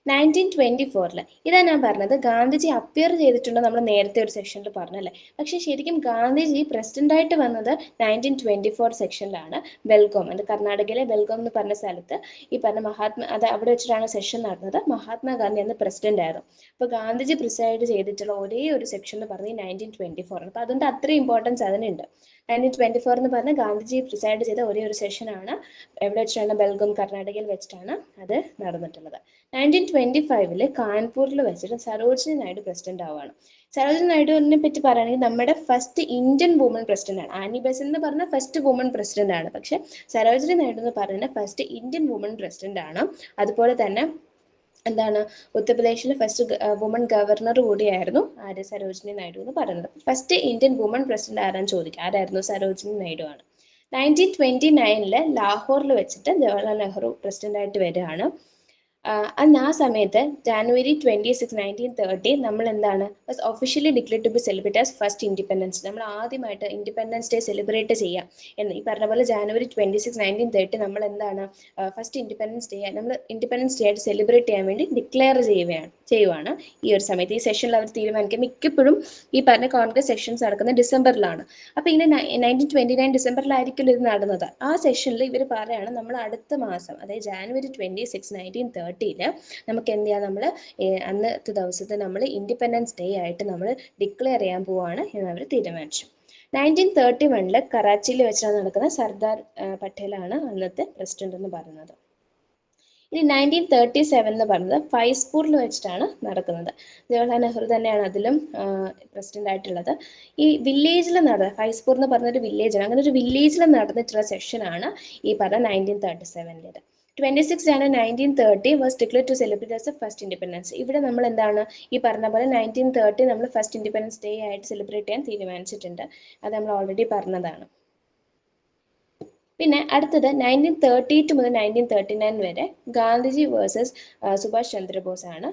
1924 ഇതാ ഞാൻ പറഞ്ഞത്, ഗാന്ധിജി അപ്പിയർ ചെയ്തിട്ടുണ്ട് നമ്മൾ നേരത്തെ ഒരു സെക്ഷനിൽ പറഞ്ഞല്ലേ. പക്ഷേ ശരിക്കും ഗാന്ധിജി പ്രസിഡന്റായിട്ട് വന്നത് 1924 സെക്ഷനിലാണ്. ബെൽഗോം, അത് കർണാടകയിലെ ബെൽഗോം എന്ന് പറഞ്ഞ സ്ഥലത്ത് ഈ പറഞ്ഞ അത് അവിടെ വെച്ചിട്ടാണ് സെഷൻ നടന്നത്. മഹാത്മാഗാന്ധി അന്ന് പ്രസിഡന്റ് ആയിരുന്നു. അപ്പോൾ ഗാന്ധിജി പ്രിസൈഡ് ചെയ്തിട്ടുള്ള ഒരേ ഒരു സെക്ഷൻ എന്ന് പറഞ്ഞത് 1924 ആണ്. അപ്പോൾ അതുകൊണ്ട് അത്രയും ഇമ്പോർട്ടൻസ് അതിനുണ്ട്. 1924 എന്ന് പറഞ്ഞാൽ ഗാന്ധിജി പ്രിസൈഡ് ചെയ്ത ഒരേ ഒരു സെഷനാണ്. എവിടെ വെച്ചാണ്? ബെൽഗം, കർണാടകയിൽ വെച്ചിട്ടാണ് അത് നടന്നിട്ടുള്ളത്. 1925 കാൺപൂരിൽ വെച്ചിട്ട് സരോജിനി നായിഡു പ്രസിഡന്റ് ആവുകയാണ്. സരോജിനി നായിഡുവിനെ പറ്റി പറയുകയാണെങ്കിൽ നമ്മുടെ ഫസ്റ്റ് ഇന്ത്യൻ വുമൺ പ്രസിഡന്റ് ആണ്. ആനി ബെസന്റ് എന്ന് പറഞ്ഞ ഫസ്റ്റ് വുമൺ പ്രസിഡന്റ് ആണ്. പക്ഷെ സരോജിനി നായിഡു എന്ന് പറയുന്ന ഫസ്റ്റ് ഇന്ത്യൻ വുമൺ പ്രസിഡന്റ് ആണ്. അതുപോലെ തന്നെ എന്താണ്, ഉത്തർപ്രദേശിലെ ഫസ്റ്റ് വുമൺ ഗവർണർ കൂടിയായിരുന്നു ആര്? സരോജിനി നായിഡു എന്ന് പറയുന്നത്. ഫസ്റ്റ് ഇന്ത്യൻ വുമൺ പ്രസിഡന്റ് ആരാന്ന് ചോദിക്കുക, ആരായിരുന്നു? സരോജിനി നായിഡു ആണ്. 1929 ലാഹോറിൽ വെച്ചിട്ട് ജവഹർലാൽ നെഹ്റു പ്രസിഡന്റ് ആയിട്ട് വരികയാണ്. അന്ന് ആ സമയത്ത് January 26, 1930 നമ്മൾ എന്താണ് officially declare to be celebrate as first independence. നമ്മൾ ആദ്യമായിട്ട് ഇൻഡിപെൻഡൻസ് ഡേ സെലിബ്രേറ്റ് ചെയ്യാം എന്ന് ഈ പറഞ്ഞ പോലെ January 26, 1930 നമ്മൾ എന്താണ് ഫസ്റ്റ് ഇൻഡിപെൻഡൻസ് ഡേ നമ്മൾ ഇൻഡിപെൻഡൻസ് ഡേ ആയിട്ട് സെലിബ്രേറ്റ് ചെയ്യാൻ വേണ്ടി ഡിക്ലെയർ ചെയ്യുവാണ് ഈ ഒരു സമയത്ത്. ഈ സെഷനിൽ അവർ തീരുമാനിക്കും. മിക്കപ്പോഴും ഈ പറഞ്ഞ കോൺഗ്രസ് സെഷൻസ് നടക്കുന്നത് ഡിസംബറിലാണ്. അപ്പോൾ ഇങ്ങനെ 1929 ഡിസംബറിലായിരിക്കും ഇത് നടന്നത്. ആ സെഷനിൽ ഇവർ പറയുകയാണ് നമ്മൾ അടുത്ത മാസം, അതായത് January 26, 1930 നമുക്ക് എന്ത് ചെയ്യാം, നമ്മൾ അന്നത്തെ ദിവസത്തെ നമ്മൾ ഇൻഡിപെൻഡൻസ് ഡേ ആയിട്ട് നമ്മൾ ഡിക്ലെയർ ചെയ്യാൻ പോവാണ് എന്ന് അവർ തീരുമാനിച്ചു. 1931 കറാച്ചിയിൽ വെച്ചാണ് നടക്കുന്ന. സർദാർ പട്ടേലാണ് അന്നത്തെ പ്രസിഡന്റ് എന്ന് പറയുന്നത്. ഇനി 1937 എന്ന് പറയുന്നത് ഫൈസ്പൂരിൽ വെച്ചിട്ടാണ് നടക്കുന്നത്. ജവഹർലാൽ നെഹ്റു തന്നെയാണ് അതിലും പ്രസിഡന്റ് ആയിട്ടുള്ളത്. ഈ വില്ലേജിൽ ഫൈസ്പൂർ എന്ന് പറഞ്ഞൊരു വില്ലേജാണ്. അങ്ങനെ ഒരു വില്ലേജിൽ നടന്നിട്ടുള്ള സെഷനാണ് ഈ പറഞ്ഞ 1937. 26 January 1930 was declared to celebrate as a first independence. ഇവിടെ നമ്മൾ എന്താണ് ഈ പറഞ്ഞ പോലെ 1930 നമ്മൾ ഫസ്റ്റ് ഇൻഡിപെൻഡൻസ് ഡേ ആയിട്ട് സെലിബ്രേറ്റ് ചെയ്യാൻ തീരുമാനിച്ചിട്ടുണ്ട്. അത് നമ്മൾ ഓൾറെഡി പറഞ്ഞതാണ്. പിന്നെ അടുത്തത് 1932 മുതൽ 1939 വരെ ഗാന്ധിജി വേഴ്സസ് സുഭാഷ് ചന്ദ്രബോസ് ആണ്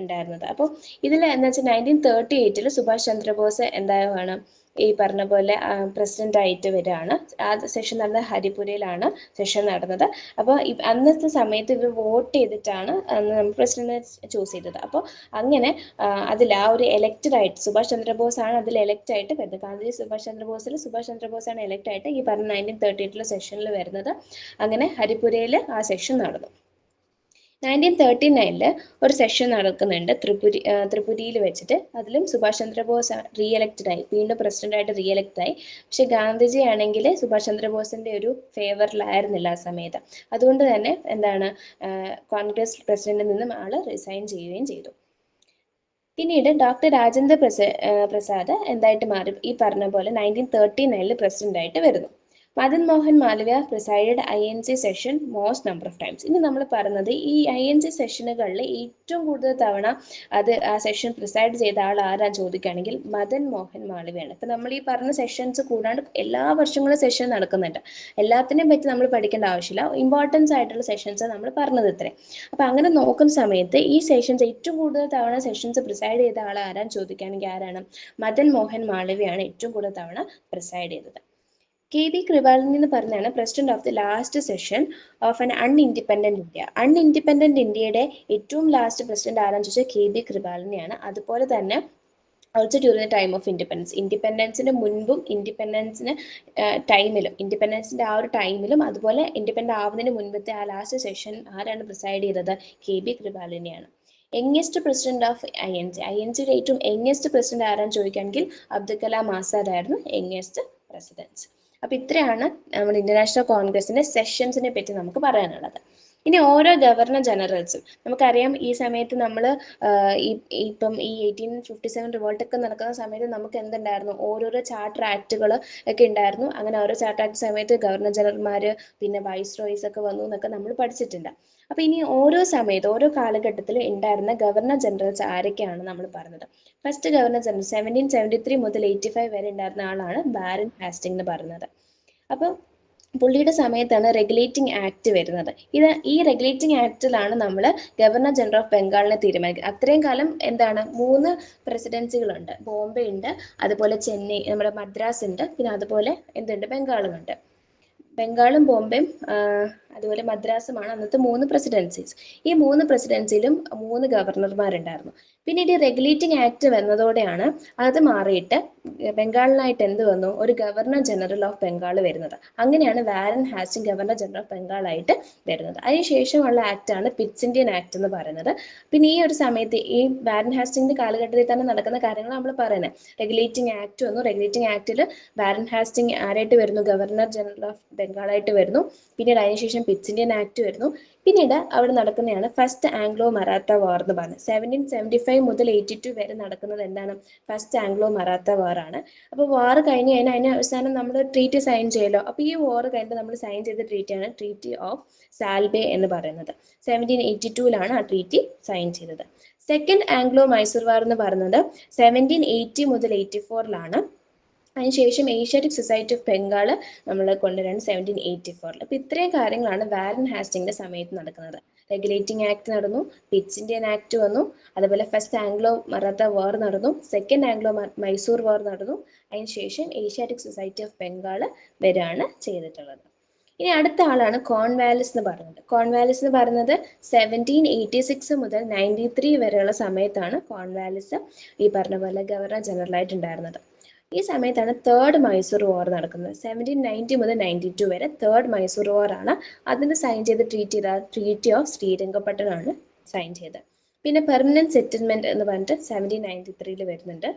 ഉണ്ടായിരുന്നത്. അപ്പോൾ ഇതിൽ എന്ന് വെച്ചാൽ 1938 സുഭാഷ് ചന്ദ്രബോസ് എന്തായാണ് ഈ പറഞ്ഞ പോലെ പ്രസിഡന്റ് ആയിട്ട് വരികയാണ്. ആ സെഷൻ നടന്നത് ഹരിപുരയിലാണ് സെഷൻ നടന്നത്. അപ്പോൾ അന്നത്തെ സമയത്ത് ഇവർ വോട്ട് ചെയ്തിട്ടാണ് അന്ന് പ്രസിഡന്റിനെ ചൂസ് ചെയ്തത്. അപ്പോൾ അങ്ങനെ അതിൽ ആ ഒരു എലക്റ്റഡ് ആയിട്ട് സുഭാഷ് ചന്ദ്രബോസ് ആണ് അതിൽ എലക്റ്റ് ആയിട്ട് വരുന്നത്. ഗാന്ധിജി സുഭാഷ് ചന്ദ്രബോസ് ആണ് എലക്റ്റ് ആയിട്ട് ഈ പറഞ്ഞ 1938 സെഷനിൽ വരുന്നത്. അങ്ങനെ ഹരിപുരയിൽ ആ സെഷൻ നടന്നു. 1939 ഒരു സെഷൻ നടക്കുന്നുണ്ട് ത്രിപുരയിൽ വെച്ചിട്ട്. അതിലും സുഭാഷ് ചന്ദ്രബോസ് റീഎലക്റ്റഡ് ആയി, വീണ്ടും പ്രസിഡന്റായിട്ട് റീഎലക്റ്റഡ് ആയി. പക്ഷെ ഗാന്ധിജി ആണെങ്കിൽ സുഭാഷ് ചന്ദ്രബോസിന്റെ ഒരു ഫേവറിലായിരുന്നില്ല ആ സമയത്ത്. അതുകൊണ്ട് തന്നെ എന്താണ് കോൺഗ്രസ് പ്രസിഡന്റിൽ നിന്നും ആള് റിസൈൻ ചെയ്യുകയും ചെയ്തു. പിന്നീട് ഡോക്ടർ രാജേന്ദ്ര പ്രസാദ് എന്തായിട്ട് മാറി? ഈ പറഞ്ഞ പോലെ 1939 പ്രസിഡന്റ് ആയിട്ട് വരുന്നു. Madan Mohan Malaviya presided INC session most number of times. ഇനി നമ്മൾ പറഞ്ഞത് ഈ INC സെഷനുകളിൽ ഏറ്റവും കൂടുതൽ തവണ അത് ആ സെഷൻ പ്രിസൈഡ് ചെയ്ത ആൾ ആരാ ചോദിക്കുകയാണെങ്കിൽ മദൻ മോഹൻ മാലവ്യയാണ്. ഇപ്പം നമ്മൾ ഈ പറഞ്ഞ സെഷൻസ് കൂടാണ്ട് എല്ലാ വർഷങ്ങളും സെഷൻ നടക്കുന്നുണ്ട്. എല്ലാത്തിനെയും പറ്റി നമ്മൾ പഠിക്കേണ്ട ആവശ്യമില്ല. ഇമ്പോർട്ടൻസ് ആയിട്ടുള്ള സെഷൻസ് നമ്മൾ പറഞ്ഞത് ഇത്രയും. അപ്പം അങ്ങനെ നോക്കുന്ന സമയത്ത് ഈ സെഷൻസ് ഏറ്റവും കൂടുതൽ തവണ സെഷൻസ് പ്രിസൈഡ് ചെയ്ത ആൾ ആരാന്ന് ചോദിക്കുകയാണെങ്കിൽ ആരാണ്? മദൻ മോഹൻ മാളവ്യയാണ് ഏറ്റവും കൂടുതൽ തവണ പ്രിസൈഡ് ചെയ്തത്. KB കൃപാലിനി എന്ന് പറഞ്ഞാണ് president of the last session of an unindependent India. Unindependent ഇന്ത്യയുടെ ഏറ്റവും ലാസ്റ്റ് പ്രസിഡന്റ് ആരാന്ന് ചോദിച്ചാൽ KB കൃപാലിനിയാണ്. അതുപോലെ തന്നെ also during the time of independence, ഇൻഡിപെൻഡൻസിന് മുൻപും ഇൻഡിപെൻഡൻസിന് ടൈമിലും, ഇൻഡിപെൻഡൻസിന്റെ ആ ഒരു ടൈമിലും അതുപോലെ ഇൻഡിപെൻഡന്റ് ആവുന്നതിന് മുൻപത്തെ ആ ലാസ്റ്റ് സെഷൻ ആരാണ് പ്രിസൈഡ് ചെയ്തത്? KB കൃപാലിനിയാണ്. യങ്ങസ്റ്റ് പ്രസിഡന്റ് ഓഫ് INCയുടെ ഏറ്റവും യങ്ങസ്റ്റ് പ്രസിഡന്റ് ആരാന്ന് ചോദിക്കുകയാണെങ്കിൽ അബ്ദുൽ കലാം ആസാദ് ആയിരുന്നു യങ്ങസ്റ്റ് പ്രസിഡന്റ്. അപ്പൊ ഇത്രയാണ് നമ്മുടെ ഇന്റർനാഷണൽ കോൺഗ്രസിന്റെ സെഷൻസിനെ പറ്റി നമുക്ക് പറയാനുള്ളത്. ഇനി ഓരോ ഗവർണർ ജനറൽസും നമുക്കറിയാം. ഈ സമയത്ത് നമ്മൾ ഇപ്പം ഈ 1857 റിവോൾട്ട് ഒക്കെ നടക്കുന്ന സമയത്ത് നമുക്ക് എന്തുണ്ടായിരുന്നു? ഓരോരോ ചാർട്ടർ ആക്ടുകൾ ഒക്കെ ഉണ്ടായിരുന്നു. അങ്ങനെ ഓരോ ചാർട്ടർ ആക്ട് സമയത്ത് ഗവർണർ ജനറൽമാര് പിന്നെ വൈസ് റോയ്സ് ഒക്കെ വന്നു എന്നൊക്കെ നമ്മൾ പഠിച്ചിട്ടുണ്ട്. അപ്പൊ ഇനി ഓരോ സമയത്ത് ഓരോ കാലഘട്ടത്തിൽ ഉണ്ടായിരുന്ന ഗവർണർ ജനറൽസ് ആരൊക്കെയാണ് നമ്മൾ പറഞ്ഞത്. ഫസ്റ്റ് ഗവർണർ ജനറൽ 1773 മുതൽ 85 വരെ ഉണ്ടായിരുന്ന ആളാണ് ബാരൻ ഹാസ്റ്റിംഗ് എന്ന് പറയുന്നത്. അപ്പോൾ പുള്ളിയുടെ സമയത്താണ് റെഗുലേറ്റിംഗ് ആക്ട് വരുന്നത്. ഈ റെഗുലേറ്റിംഗ് ആക്ടിലാണ് നമ്മൾ ഗവർണർ ജനറൽ ഓഫ് ബംഗാളിനെ തീരുമാനിക്കുന്നത്. അത്രയും കാലം എന്താണ് 3 പ്രസിഡൻസികളുണ്ട്. ബോംബെ ഉണ്ട്, അതുപോലെ ചെന്നൈ, നമ്മുടെ മദ്രാസ് ഉണ്ട്, പിന്നെ അതുപോലെ എന്തുണ്ട് ബംഗാളും ഉണ്ട്. ബംഗാളും ബോംബെയും അതുപോലെ മദ്രാസുമാണ് അന്നത്തെ 3 പ്രസിഡൻസീസ്. ഈ 3 പ്രസിഡൻസിയിലും 3 ഗവർണർമാരുണ്ടായിരുന്നു. പിന്നീട് ഈ റെഗുലേറ്റിംഗ് ആക്ട് വന്നതോടെയാണ് അത് മാറിയിട്ട് ബംഗാളിനായിട്ട് എന്ത് വന്നു, ഒരു ഗവർണർ ജനറൽ ഓഫ് ബംഗാൾ വരുന്നത്. അങ്ങനെയാണ് Warren Hasting governor general of ബംഗാളായിട്ട് വരുന്നത്. അതിനുശേഷമുള്ള ആക്ടാണ് പിറ്റ്സ് ഇന്ത്യൻ ആക്ട് എന്ന് പറയുന്നത്. പിന്നെ ഈ ഒരു സമയത്ത് ഈ വാരൻ ഹാസ്റ്റിംഗിന്റെ കാലഘട്ടത്തിൽ തന്നെ നടക്കുന്ന കാര്യങ്ങൾ നമ്മൾ പറയുന്നത്. റെഗുലേറ്റിംഗ് ആക്ട് വന്നു. റെഗുലേറ്റിംഗ് ആക്ടിൽ വാരൻ ഹാസ്റ്റിംഗ് ആരായിട്ട് വരുന്നു, ഗവർണർ ജനറൽ ഓഫ് ബംഗാളായിട്ട് വരുന്നു. പിന്നീട് അതിനുശേഷം പിറ്റ്സ് ഇന്ത്യൻ ആക്ട് വരുന്നു. പിന്നീട് അവിടെ നടക്കുന്നതാണ് ഫസ്റ്റ് ആംഗ്ലോ മറാത്ത വാർ എന്ന് പറയുന്നത്. 1775 മുതൽ 82 വരെ നടക്കുന്നത് എന്താണ്, ഫസ്റ്റ് ആംഗ്ലോ മറാത്ത വാർ ആണ്. അപ്പോൾ വാർ കഴിഞ്ഞ് കഴിഞ്ഞാൽ അതിന് അവസാനം നമ്മൾ ട്രീറ്റി സൈൻ ചെയ്യലോ. അപ്പോൾ ഈ വാർ കഴിഞ്ഞിട്ട് നമ്മൾ സൈൻ ചെയ്ത ട്രീറ്റിയാണ് ട്രീറ്റി ഓഫ് സാൽബേ എന്ന് പറയുന്നത്. 1782 ആ ട്രീറ്റി സൈൻ ചെയ്തത്. സെക്കൻഡ് ആംഗ്ലോ മൈസൂർ വാർ എന്ന് പറയുന്നത് 1780 മുതൽ 84 അതിനുശേഷം ഏഷ്യാറ്റിക് സൊസൈറ്റി ഓഫ് ബംഗാൾ നമ്മൾ കൊണ്ടുവരാണ് 1784. അപ്പോൾ ഇത്രയും കാര്യങ്ങളാണ് വാരൻ ഹാസ്റ്റിംഗിന്റെ സമയത്ത് നടക്കുന്നത്. റെഗുലേറ്റിംഗ് ആക്ട് നടന്നു, പിറ്റ്സ് ഇന്ത്യൻ ആക്ട് വന്നു, അതുപോലെ ഫസ്റ്റ് ആംഗ്ലോ മറാത്ത വാർ നടന്നു, സെക്കൻഡ് ആംഗ്ലോ മൈസൂർ വാർ നടന്നു, അതിനുശേഷം ഏഷ്യാറ്റിക് സൊസൈറ്റി ഓഫ് ബംഗാൾ വരികയാണ് ചെയ്തിട്ടുള്ളത്. ഇനി അടുത്ത ആളാണ് കോൺവാലിസ് എന്ന് പറയുന്നത്. കോൺവാലിസ് എന്ന് പറയുന്നത് 1786 മുതൽ 93 വരെയുള്ള സമയത്താണ് കോൺവാലിസ് ഈ പറഞ്ഞ പോലെ ഗവർണർ ജനറൽ ആയിട്ടുണ്ടായിരുന്നത്. ഈ സമയത്താണ് തേർഡ് മൈസൂർ വാർ നടക്കുന്നത്. 1790 മുതൽ 92 വരെ തേർഡ് മൈസൂർ വാർ ആണ്. അതിന് സൈൻ ചെയ്ത ട്രീറ്റി ഓഫ് ശ്രീരംഗപട്ടണമാണ് സൈൻ ചെയ്തത്. പിന്നെ പെർമനന്റ് സെറ്റിൽമെന്റ് എന്ന് പറഞ്ഞിട്ട് 1793 വരുന്നുണ്ട്.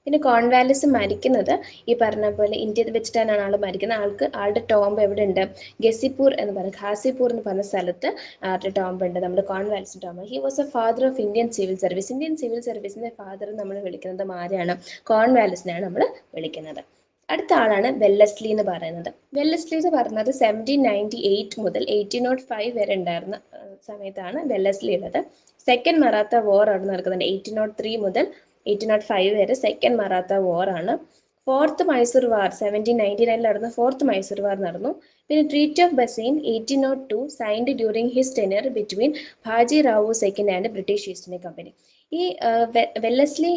പിന്നെ കോൺവാലിസ് മരിക്കുന്നത് ഈ പറഞ്ഞ പോലെ ഇന്ത്യയിൽ വെച്ചിട്ടാണ് ആൾ മരിക്കുന്നത്. ആളുടെ ടോംബ് എവിടെ ഉണ്ട്, ഗസിപൂർ എന്ന് പറഞ്ഞ ഖാസിപൂർ എന്ന് പറഞ്ഞ സ്ഥലത്ത് ആളുടെ ടോംബ് ഉണ്ട്, നമ്മുടെ കോൺവാലിസിന്റെ tomb. He was a father of Indian civil service. Indian civil സർവീസിന്റെ ഫാദർ നമ്മൾ വിളിക്കുന്നത് ആരെയാണ്, കോൺവാലിസിനെയാണ് നമ്മൾ വിളിക്കുന്നത്. അടുത്ത ആളാണ് വെല്ലസ്ലി എന്ന് പറയുന്നത്. വെല്ലസ്ലി എന്ന് പറയുന്നത് 1798 മുതൽ 1805 വരെ ഉണ്ടായിരുന്ന സമയത്താണ് വെല്ലസ്ലി ഉള്ളത്. സെക്കൻഡ് മറാത്ത വാർ ആണ് നടക്കുന്നത് 1803 മുതൽ 1805 വരെ സെക്കൻഡ് മറാത്ത വാർ ആണ്. ഫോർത്ത് മൈസൂർ വാർ 1799 നടന്ന ഫോർത്ത് മൈസൂർ വാർ നടന്നു. പിന്നെ treaty of Bassein 1802 signed during his tenure between Baji Rao second and British East India company. ഈ വെല്ലസ്ലി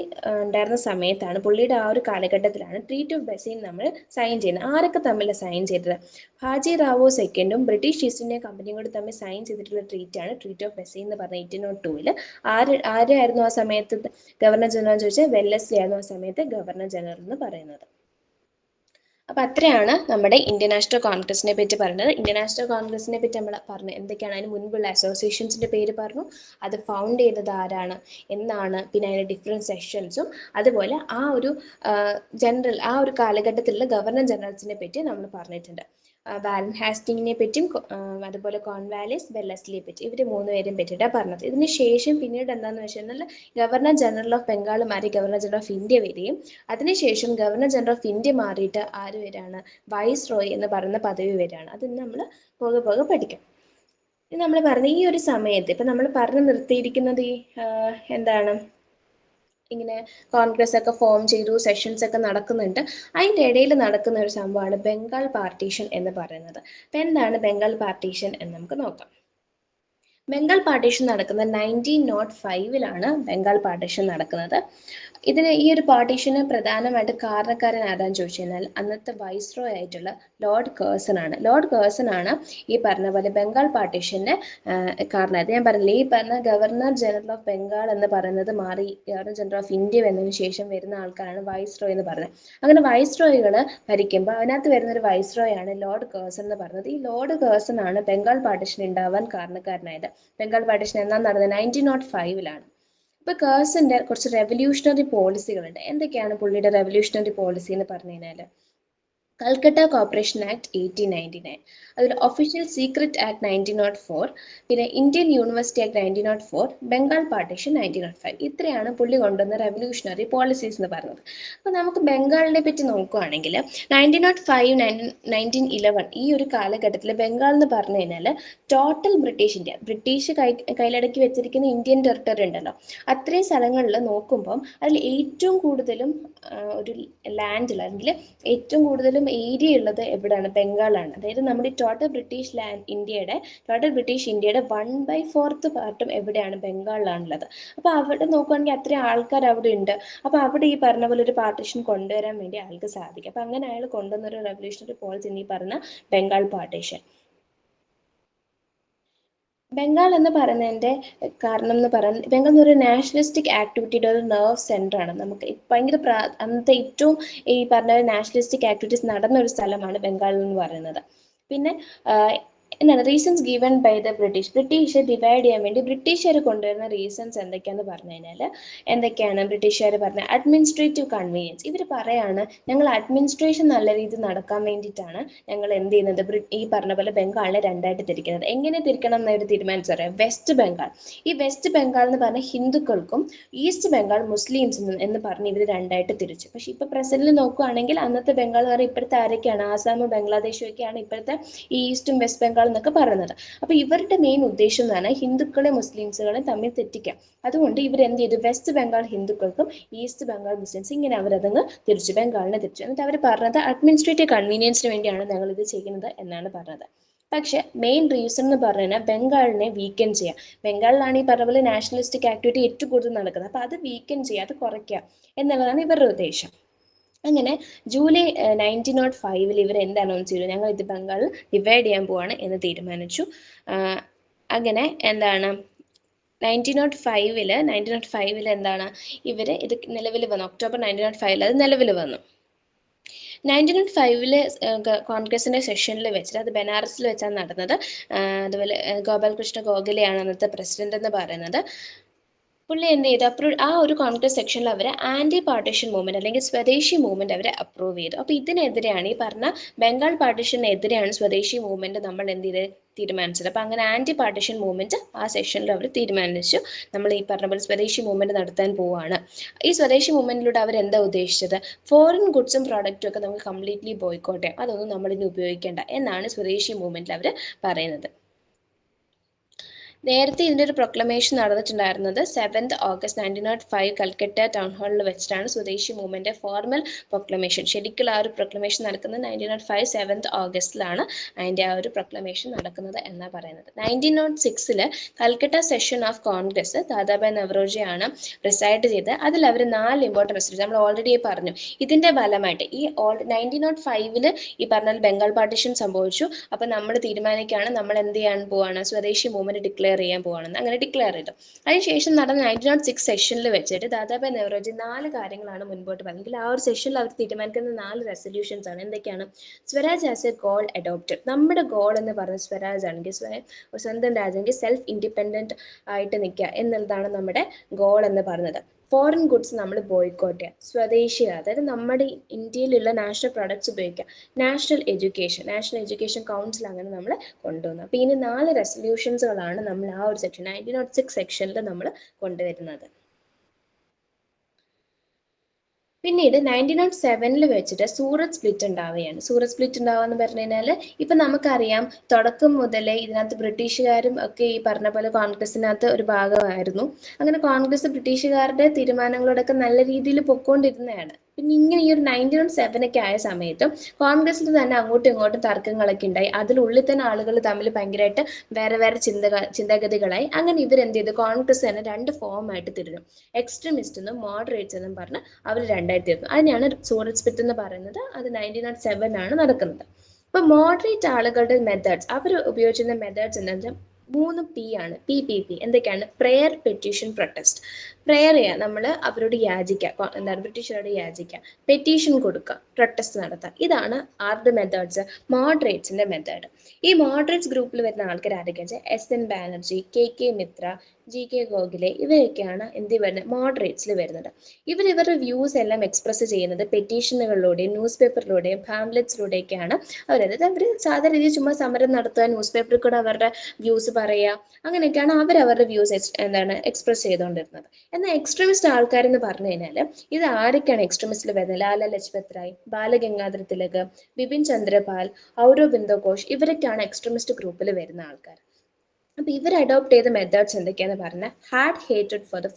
ഉണ്ടായിരുന്ന സമയത്താണ്, പുള്ളിയുടെ ആ ഒരു കാലഘട്ടത്തിലാണ് ട്രീറ്റി ഓഫ് ബസൈൻ നമ്മൾ സൈൻ ചെയ്യുന്നത്. ആരൊക്കെ തമ്മിൽ സൈൻ ചെയ്തത്, ഭാജി റാവു സെക്കൻഡും ബ്രിട്ടീഷ് ഈസ്റ്റ് ഇന്ത്യ കമ്പനിയും കൂടി തമ്മിൽ സൈൻ ചെയ്തിട്ടുള്ള ട്രീറ്റാണ് ട്രീറ്റി ഓഫ് ബസൈൻ എന്ന് പറഞ്ഞ 1802. ആരായിരുന്നു ആ സമയത്ത് ഗവർണർ ജനറൽ എന്ന് ചോദിച്ചാൽ വെല്ലസ്ലി ആയിരുന്നു ആ സമയത്ത് ഗവർണർ ജനറൽ എന്ന് പറയുന്നത്. അപ്പോൾ അത്രയാണ് നമ്മുടെ ഇന്ത്യൻ നാഷണൽ കോൺഗ്രസിനെ പറ്റി പറയുന്നത്. ഇന്ത്യൻ നാഷണൽ കോൺഗ്രസിനെ പറ്റി നമ്മൾ പറഞ്ഞു, എന്തൊക്കെയാണ് അതിന് മുൻപുള്ള അസോസിയേഷൻസിൻ്റെ പേര് പറഞ്ഞു, അത് ഫൗണ്ട് ചെയ്തത് ആരാണ്, എന്നാണ്, പിന്നെ അതിൻ്റെ ഡിഫറെൻറ്റ് സെഷൻസും, അതുപോലെ ആ ഒരു ആ ഒരു കാലഘട്ടത്തിലുള്ള ഗവർണർ ജനറൽസിനെ പറ്റി നമ്മൾ പറഞ്ഞിട്ടുണ്ട്. വാരൻ ഹാസ്റ്റിങ്ങിനെ പറ്റിയും അതുപോലെ കോൺവാലിസ്, വെല്ലസ്ലിയെ പറ്റി, ഇവർ 3 പേരെയും പറ്റിയിട്ടാണ് പറഞ്ഞത്. ഇതിന് ശേഷം പിന്നീട് എന്താണെന്ന് വെച്ചാൽ ഗവർണർ ജനറൽ ഓഫ് ബംഗാൾ മാറി ഗവർണർ ജനറൽ ഓഫ് ഇന്ത്യ വരികയും അതിനുശേഷം ഗവർണർ ജനറൽ ഓഫ് ഇന്ത്യ മാറിയിട്ട് ആര് വരികയാണ്, വൈസ് റോയ് എന്ന് പറയുന്ന പദവി വരികയാണ്. അത് നമ്മൾ പോകെ പോകെ പഠിക്കാം. ഇത് നമ്മൾ പറഞ്ഞ ഈ ഒരു സമയത്ത് ഇപ്പം നമ്മൾ പറഞ്ഞു നിർത്തിയിരിക്കുന്നത് എന്താണ്, ഇങ്ങനെ കോൺഗ്രസ് ഒക്കെ ഫോം ചെയ്തു, സെഷൻസ് ഒക്കെ നടക്കുന്നുണ്ട്. അതിൻ്റെ ഇടയിൽ നടക്കുന്ന ഒരു സംഭവമാണ് ബംഗാൾ പാർട്ടീഷൻ എന്ന് പറയുന്നത്. അപ്പം എന്താണ് ബംഗാൾ പാർട്ടീഷൻ എന്ന് നമുക്ക് നോക്കാം. ബംഗാൾ പാർട്ടീഷൻ നടക്കുന്നത് 1905 ബംഗാൾ പാർട്ടീഷൻ നടക്കുന്നത്. ഈ ഒരു പാർട്ടീഷന് പ്രധാനമായിട്ട് കാരണക്കാരൻ ആരാന്ന് ചോദിച്ചു കഴിഞ്ഞാൽ അന്നത്തെ വൈസ്രോയ് ആയിട്ടുള്ള ലോർഡ് കേഴ്സൺ ആണ്. ലോർഡ് കേഴ്സൺ ആണ് ഈ പറഞ്ഞ പോലെ ബംഗാൾ പാർട്ടീഷന് കാരണമായത്. ഞാൻ പറഞ്ഞില്ലേ, ഈ പറഞ്ഞ ഗവർണർ ജനറൽ ഓഫ് ബംഗാൾ എന്ന് പറയുന്നത് മാറി ഗവർണർ ജനറൽ ഓഫ് ഇന്ത്യ വന്നതിന് ശേഷം വരുന്ന ആൾക്കാരാണ് വൈസ്രോയ് എന്ന് പറയുന്നത്. അങ്ങനെ വൈസ്രോയ്കൾ ഭരിക്കുമ്പോൾ അതിനകത്ത് വരുന്നൊരു വൈസ്രോയ് ആണ് ലോർഡ് കേഴ്സൺ എന്ന് പറയുന്നത്. ഈ ലോർഡ് കേഴ്സൺ ആണ് ബംഗാൾ പാർട്ടീഷൻ ഉണ്ടാവാൻ കാരണക്കാരനായത്. ബംഗാൾ പാർട്ടീഷൻ എന്നാണ് നടന്നത് 1905. ഇപ്പോൾ കേഴ്സന്റെ കുറച്ച് റെവല്യൂഷണറി പോളിസികളുണ്ട്. എന്തൊക്കെയാണ് പുള്ളിയുടെ റെവല്യൂഷണറി പോളിസി എന്ന് പറഞ്ഞു കഴിഞ്ഞാൽ, കൽക്കട്ട കോർപ്പറേഷൻ ആക്ട് 1899, അതിൽ ഒഫീഷ്യൽ സീക്രട്ട് ആക്ട് 1904, പിന്നെ Indian university act 1904, Bengal partition 1905. ഇത്രയാണ് പുള്ളി കൊണ്ടുവന്ന റെവല്യൂഷണറി പോളിസീസ് എന്ന് പറയുന്നത്. അപ്പോൾ നമുക്ക് ബംഗാളിനെ പറ്റി നോക്കുകയാണെങ്കിൽ 1905, 1911 ഈ ഒരു കാലഘട്ടത്തിൽ ബംഗാൾ എന്ന് പറഞ്ഞു കഴിഞ്ഞാൽ ടോട്ടൽ ബ്രിട്ടീഷ് കയ്യിലടക്കി വെച്ചിരിക്കുന്ന ഇന്ത്യൻ ടെറിട്ടറി ഉണ്ടല്ലോ, അത്രയും സ്ഥലങ്ങളിൽ നോക്കുമ്പം അതിൽ ഏറ്റവും കൂടുതലും ഒരു ലാൻഡിൽ അല്ലെങ്കിൽ ഏറ്റവും കൂടുതലും ഏരിയ ഉള്ളത് എവിടെയാണ്? ബംഗാളാണ്. അതായത് നമ്മുടെ ടോട്ടൽ ബ്രിട്ടീഷ് ഇന്ത്യയുടെ 1/4 പാർട്ടും എവിടെയാണ്? ബംഗാളിലാണുള്ളത്. അപ്പോൾ അവിടെ നോക്കുകയാണെങ്കിൽ അത്രയും ആൾക്കാർ അവിടെ ഉണ്ട്. അപ്പോൾ അവിടെ ഈ പറഞ്ഞ പോലെ ഒരു പാർട്ടീഷൻ കൊണ്ടുവരാൻ വേണ്ടി അയാൾക്ക് സാധിക്കും. അപ്പോൾ അങ്ങനെ അയാൾ കൊണ്ടുവന്ന ഒരു റെവല്യൂഷണറി പോളിസി ഈ പറഞ്ഞ ബംഗാൾ പാർട്ടീഷൻ. ബംഗാൾ എന്ന് പറയുന്നതിൻ്റെ കാരണം എന്ന് പറയുന്നത്, ബംഗാൾ എന്ന് പറയുന്ന നാഷണലിസ്റ്റിക് ആക്ടിവിറ്റിയുടെ ഒരു നെർവ് സെൻ്റർ ആണ്. നമുക്ക് ഭയങ്കര അന്നത്തെ ഏറ്റവും ഈ പറഞ്ഞ നാഷണലിസ്റ്റിക് ആക്ടിവിറ്റീസ് നടന്ന ഒരു സ്ഥലമാണ് ബംഗാൾ എന്ന് പറയുന്നത്. പിന്നെ എന്താണ് reasons given by the British divide ചെയ്യാൻ വേണ്ടി ബ്രിട്ടീഷുകാർ കൊണ്ടുവരുന്ന റീസൺസ് എന്തൊക്കെയാണെന്ന് പറഞ്ഞു കഴിഞ്ഞാൽ, എന്തൊക്കെയാണ് ബ്രിട്ടീഷുകാർ പറഞ്ഞ? Administrative convenience. ഇവർ പറയാണ് ഞങ്ങൾ അഡ്മിനിസ്ട്രേഷൻ നല്ല രീതിയിൽ നടക്കാൻ വേണ്ടിയിട്ടാണ് ഞങ്ങൾ എന്ത് ചെയ്യുന്നത്, ഈ പറഞ്ഞ പോലെ ബംഗാളിനെ രണ്ടായിട്ട് തിരിക്കുന്നത്. എങ്ങനെ തിരിക്കണം എന്നൊരു തീരുമാനിച്ചു പറയാം. വെസ്റ്റ് ബംഗാൾ, ഈ വെസ്റ്റ് ബംഗാൾ എന്ന് പറഞ്ഞ ഹിന്ദുക്കൾക്കും ഈസ്റ്റ് ബംഗാൾ മുസ്ലിംസും എന്ന് പറഞ്ഞ് ഇവർ രണ്ടായിട്ട് തിരിച്ചു. പക്ഷെ ഇപ്പൊ പ്രസന്റിൽ നോക്കുകയാണെങ്കിൽ അന്നത്തെ ബംഗാൾ എന്ന് പറഞ്ഞാൽ ഇപ്പോഴത്തെ ആരൊക്കെയാണ്? ആസാം, ബംഗ്ലാദേശും ഒക്കെയാണ് ഇപ്പോഴത്തെ ഈ ഈസ്റ്റും വെസ്റ്റ് ബംഗാൾ എന്നൊക്കെ പറയുന്നത്. അപ്പൊ ഇവരുടെ മെയിൻ ഉദ്ദേശം എന്ന് പറഞ്ഞാൽ ഹിന്ദുക്കളെ മുസ്ലിംസുകളെ തമ്മിൽ തെറ്റിക്കാം. അതുകൊണ്ട് ഇവർ എന്ത് ചെയ്തു? വെസ്റ്റ് ബംഗാൾ ഹിന്ദുക്കൾക്കും ഈസ്റ്റ് ബംഗാൾ മുസ്ലിംസ്, ഇങ്ങനെ അവരതങ്ങ് തിരിച്ചു, ബംഗാളിനെ തിരിച്ചു. എന്നിട്ട് അവർ പറഞ്ഞത് അഡ്മിനിസ്ട്രേറ്റീവ് കൺവീനിയൻസിന് വേണ്ടിയാണ് ഞങ്ങൾ ഇത് ചെയ്യുന്നത് എന്നാണ് പറഞ്ഞത്. പക്ഷെ മെയിൻ റീസൺ എന്ന് പറഞ്ഞാൽ ബംഗാളിനെ വീക്കൻ ചെയ്യുക. ബംഗാളിലാണ് ഈ പറഞ്ഞ പോലെ നാഷണലിസ്റ്റിക് ആക്ടിവിറ്റി ഏറ്റവും കൂടുതൽ നടക്കുന്നത്. അപ്പോൾ അത് വീക്കൻ ചെയ്യുക, അത് കുറയ്ക്കുക എന്നുള്ളതാണ് ഇവരുടെ ഉദ്ദേശം. അങ്ങനെ ജൂലൈ 1905 ഇവർ എന്ത് അനൗൺസ് ചെയ്തു? ഞങ്ങൾ ഇത് ബംഗാൾ ഡിവൈഡ് ചെയ്യാൻ പോവാണ് എന്ന് തീരുമാനിച്ചു. അങ്ങനെ എന്താണ് 1905 എന്താണ് ഇവർ ഇത് നിലവിൽ വന്നു. ഒക്ടോബർ 1905 അത് നിലവിൽ വന്നു. 1905 കോൺഗ്രസിന്റെ സെഷനിൽ വെച്ചിട്ട്, അത് ബനാറസിൽ വെച്ചാണ് നടന്നത്. അതുപോലെ ഗോപാൽകൃഷ്ണ ഗോഖലെയാണ് അന്നത്തെ പ്രസിഡന്റ് എന്ന് പറയുന്നത്. പുള്ളി എന്ത് ചെയ്തു? ആ ഒരു കോൺഗ്രസ് സെക്ഷനിൽ അവർ ആന്റി പാർട്ടീഷൻ മൂവ്മെന്റ് അല്ലെങ്കിൽ സ്വദേശി മൂവ്മെന്റ് അവർ അപ്രൂവ് ചെയ്തു. അപ്പോൾ ഇതിനെതിരെയാണ്, ഈ പറഞ്ഞ ബംഗാൾ പാർട്ടീഷനെതിരെയാണ് സ്വദേശി മൂവ്മെന്റ് നമ്മൾ എന്ത് ചെയ്ത് തീരുമാനിച്ചത്. അപ്പോൾ അങ്ങനെ ആന്റി പാർട്ടീഷൻ മൂവ്മെന്റ് ആ സെഷനിൽ അവർ തീരുമാനിച്ചു. നമ്മൾ ഈ പറഞ്ഞ പോലെ സ്വദേശി മൂവ്മെന്റ് നടത്താൻ പോവുകയാണ്. ഈ സ്വദേശി മൂവ്മെന്റിലൂടെ അവർ എന്താ ഉദ്ദേശിച്ചത്? ഫോറിൻ ഗുഡ്സും പ്രോഡക്റ്റും ഒക്കെ നമുക്ക് കംപ്ലീറ്റ്ലി ബോയ്ക്കോട്ട് ചെയ്യാം, അതൊന്നും നമ്മളിനി ഉപയോഗിക്കേണ്ട എന്നാണ് സ്വദേശി മൂവ്മെന്റിൽ അവർ പറയുന്നത്. നേരത്തെ ഇതിൻ്റെ ഒരു പ്രൊക്ലമേഷൻ നടന്നിട്ടുണ്ടായിരുന്നത് 7th ഓഗസ്റ്റ് 1905 കൽക്കട്ട ടൗൺ ഹാളിൽ വെച്ചിട്ടാണ് സ്വദേശി മൂവ്മെന്റ് ഫോർമൽ പ്രൊക്ലമേഷൻ. ശരിക്കും ആ ഒരു പ്രൊക്ലമേഷൻ നടക്കുന്നത് 1905 7th ഓഗസ്റ്റിലാണ് അതിൻ്റെ ആ ഒരു പ്രൊക്ലമേഷൻ നടക്കുന്നത് എന്നാണ് പറയുന്നത്. 1906 കൽക്കട്ട സെഷൻ ഓഫ് കോൺഗ്രസ് ദാദാഭായ് നവറോജിയാണ് പ്രിസൈഡ് ചെയ്തത്. അതിൽ അവർ 4 ഇമ്പോർട്ടൻറ്റ് റെസൊല്യൂഷൻ നമ്മൾ ഓൾറെഡി പറഞ്ഞു. ഇതിൻ്റെ ഫലമായിട്ട് ഈ 1905 ഈ പറഞ്ഞാൽ ബംഗാൾ പാർട്ടീഷൻ സംഭവിച്ചു. അപ്പോൾ നമ്മൾ തീരുമാനിക്കുകയാണ് നമ്മൾ എന്ത് ചെയ്യാൻ പോവാണ്? സ്വദേശി മൂവ്മെന്റ് ഡിക്ലെയർ ചെയ്യാൻ പോവാണെന്ന്. അങ്ങനെ ഡിക്ലെയർ ചെയ്തു. അതിനുശേഷം നടന്ന 1906 സെഷനിൽ വെച്ചിട്ട് ദാദാഭായ് നവറോജി 4 കാര്യങ്ങളാണ് മുൻപോട്ട് പറഞ്ഞെങ്കിൽ ആ ഒരു സെഷനിൽ അവർ തീരുമാനിക്കുന്ന 4 റെസൊല്യൂഷൻസ് ആണ്. എന്തൊക്കെയാണ്? Swaraj as A goal adopted. നമ്മുടെ ഗോൾ എന്ന് പറയുന്നത് സ്വരാജ് ആണെങ്കിൽ സ്വന്തം രാജ്യമെങ്കിൽ സെൽഫ് ഇൻഡിപെൻഡന്റ് ആയിട്ട് നിൽക്കുക എന്നുള്ളതാണ് നമ്മുടെ ഗോൾ എന്ന് പറയുന്നത്. ഫോറിൻ ഗുഡ്സ് നമ്മൾ ബോയ്ക്കോട്ട് ചെയ്യുക, സ്വദേശി, അതായത് നമ്മുടെ ഇന്ത്യയിലുള്ള നാഷണൽ പ്രൊഡക്ട്സ് ഉപയോഗിക്കുക, നാഷണൽ എഡ്യൂക്കേഷൻ കൗൺസിൽ അങ്ങനെ നമ്മൾ കൊണ്ടുവന്നു. അപ്പോൾ ഇനി 4 റെസൊല്യൂഷൻസുകളാണ് നമ്മൾ ആ ഒരു സെക്ഷൻ 1906 സെക്ഷനിൽ നമ്മൾ കൊണ്ടുവരുന്നത്. പിന്നീട് 1907 വെച്ചിട്ട് സൂറത്ത് സ്പ്ലിറ്റ് ഉണ്ടാവുകയാണ്. സൂറത്ത് സ്പ്ലിറ്റ് ഉണ്ടാവുക എന്ന് പറഞ്ഞു കഴിഞ്ഞാൽ ഇപ്പം നമുക്കറിയാം തുടക്കം മുതലേ ഇതിനകത്ത് ബ്രിട്ടീഷുകാരും ഒക്കെ ഈ പറഞ്ഞ പോലെ കോൺഗ്രസിനകത്ത് ഒരു ഭാഗമായിരുന്നു. അങ്ങനെ കോൺഗ്രസ് ബ്രിട്ടീഷുകാരുടെ തീരുമാനങ്ങളോടൊക്കെ നല്ല രീതിയിൽ പൊക്കോണ്ടിരുന്നതാണ്. പിന്നെ ഇങ്ങനെ ഈ ഒരു 1907 ആയ സമയത്തും കോൺഗ്രസിൽ തന്നെ അങ്ങോട്ടും ഇങ്ങോട്ടും തർക്കങ്ങളൊക്കെ ഉണ്ടായി. അതിനുള്ളിൽ തന്നെ ആളുകൾ തമ്മിൽ ഭയങ്കരമായിട്ട് വേറെ വേറെ ചിന്താഗതികളായി. അങ്ങനെ ഇവരെന്ത് ചെയ്തു? കോൺഗ്രസ് തന്നെ 2 ഫോമായിട്ട് തിരിഞ്ഞു. എക്സ്ട്രീമിസ്റ്റ് എന്നും മോഡറേറ്റ്സ് എന്നും പറഞ്ഞ് അവർ രണ്ടായിട്ട് തിരിഞ്ഞു. അതിനാണ് സൂറത്ത് സ്പ്ലിറ്റ് എന്ന് പറയുന്നത്. അത് 1907 ആണ് നടക്കുന്നത്. അപ്പോൾ മോഡറേറ്റ് ആളുകളുടെ മെത്തേഡ്സ്, അവർ ഉപയോഗിച്ചിരുന്ന മെത്തേഡ്സ് എന്താ വെച്ചാൽ 3 P ആണ്. PPP എന്തൊക്കെയാണ്? Prayer, petition, protest. പ്രെയർ ചെയ്യുക, നമ്മൾ അവരോട് യാചിക്കുക, എന്താണ് ബ്രിട്ടീഷുകാരോട് യാചിക്കുക. പെറ്റീഷൻ കൊടുക്കുക, പ്രൊട്ടസ്റ്റ് നടത്തുക. ഇതാണ് ആരുടെ മെത്തേഡ്സ്? മോഡറേറ്റ്സിന്റെ മെത്തേഡ്. ഈ മോഡറേറ്റ്സ് ഗ്രൂപ്പിൽ വരുന്ന ആൾക്കാർ ആരൊക്കെയാണെന്ന് വെച്ചാൽ SN Banerjee, KK Mitra, GK Gokhale, ഇവരൊക്കെയാണ് എന്ത് വരുന്നത്? മോഡറേറ്റ്സിൽ വരുന്നത്. ഇവരുടെ വ്യൂസ് എല്ലാം എക്സ്പ്രസ് ചെയ്യുന്നത് പെറ്റീഷനുകളിലൂടെയും ന്യൂസ് പേപ്പറിലൂടെയും പാംപ്ലെറ്റ്സിലൂടെയൊക്കെയാണ്. അതായത് അവർ സാധാരണ രീതിയിൽ ചുമ്മാ സമരം നടത്തുക, ന്യൂസ് പേപ്പറിൽ കൂടെ അവരുടെ വ്യൂസ് പറയുക, അങ്ങനെയൊക്കെയാണ് അവരവരുടെ വ്യൂസ് എക്സ്പ്രസ് ചെയ്തുകൊണ്ടിരുന്നത്. എന്നാൽ എക്സ്ട്രീമിസ്റ്റ് ആൾക്കാരെന്ന് പറഞ്ഞു കഴിഞ്ഞാൽ ഇത് ആരൊക്കെയാണ് എക്സ്ട്രീമിസ്റ്റിൽ വരുന്നത്? ലാല ലജ്പത് റായ്, ബാലഗംഗാധര തിലക്, ബിപിൻ ചന്ദ്രപാൽ, ഔരോബിന്ദോ ഘോഷ്, ഇവരൊക്കെയാണ് എക്സ്ട്രീമിസ്റ്റ് ഗ്രൂപ്പിൽ വരുന്ന ആൾക്കാർ. അപ്പോൾ ഇവർ അഡോപ്റ്റ് ചെയ്ത മെത്തേഡ്സ് എന്തൊക്കെയാണെന്ന് പറഞ്ഞാൽ had hated for the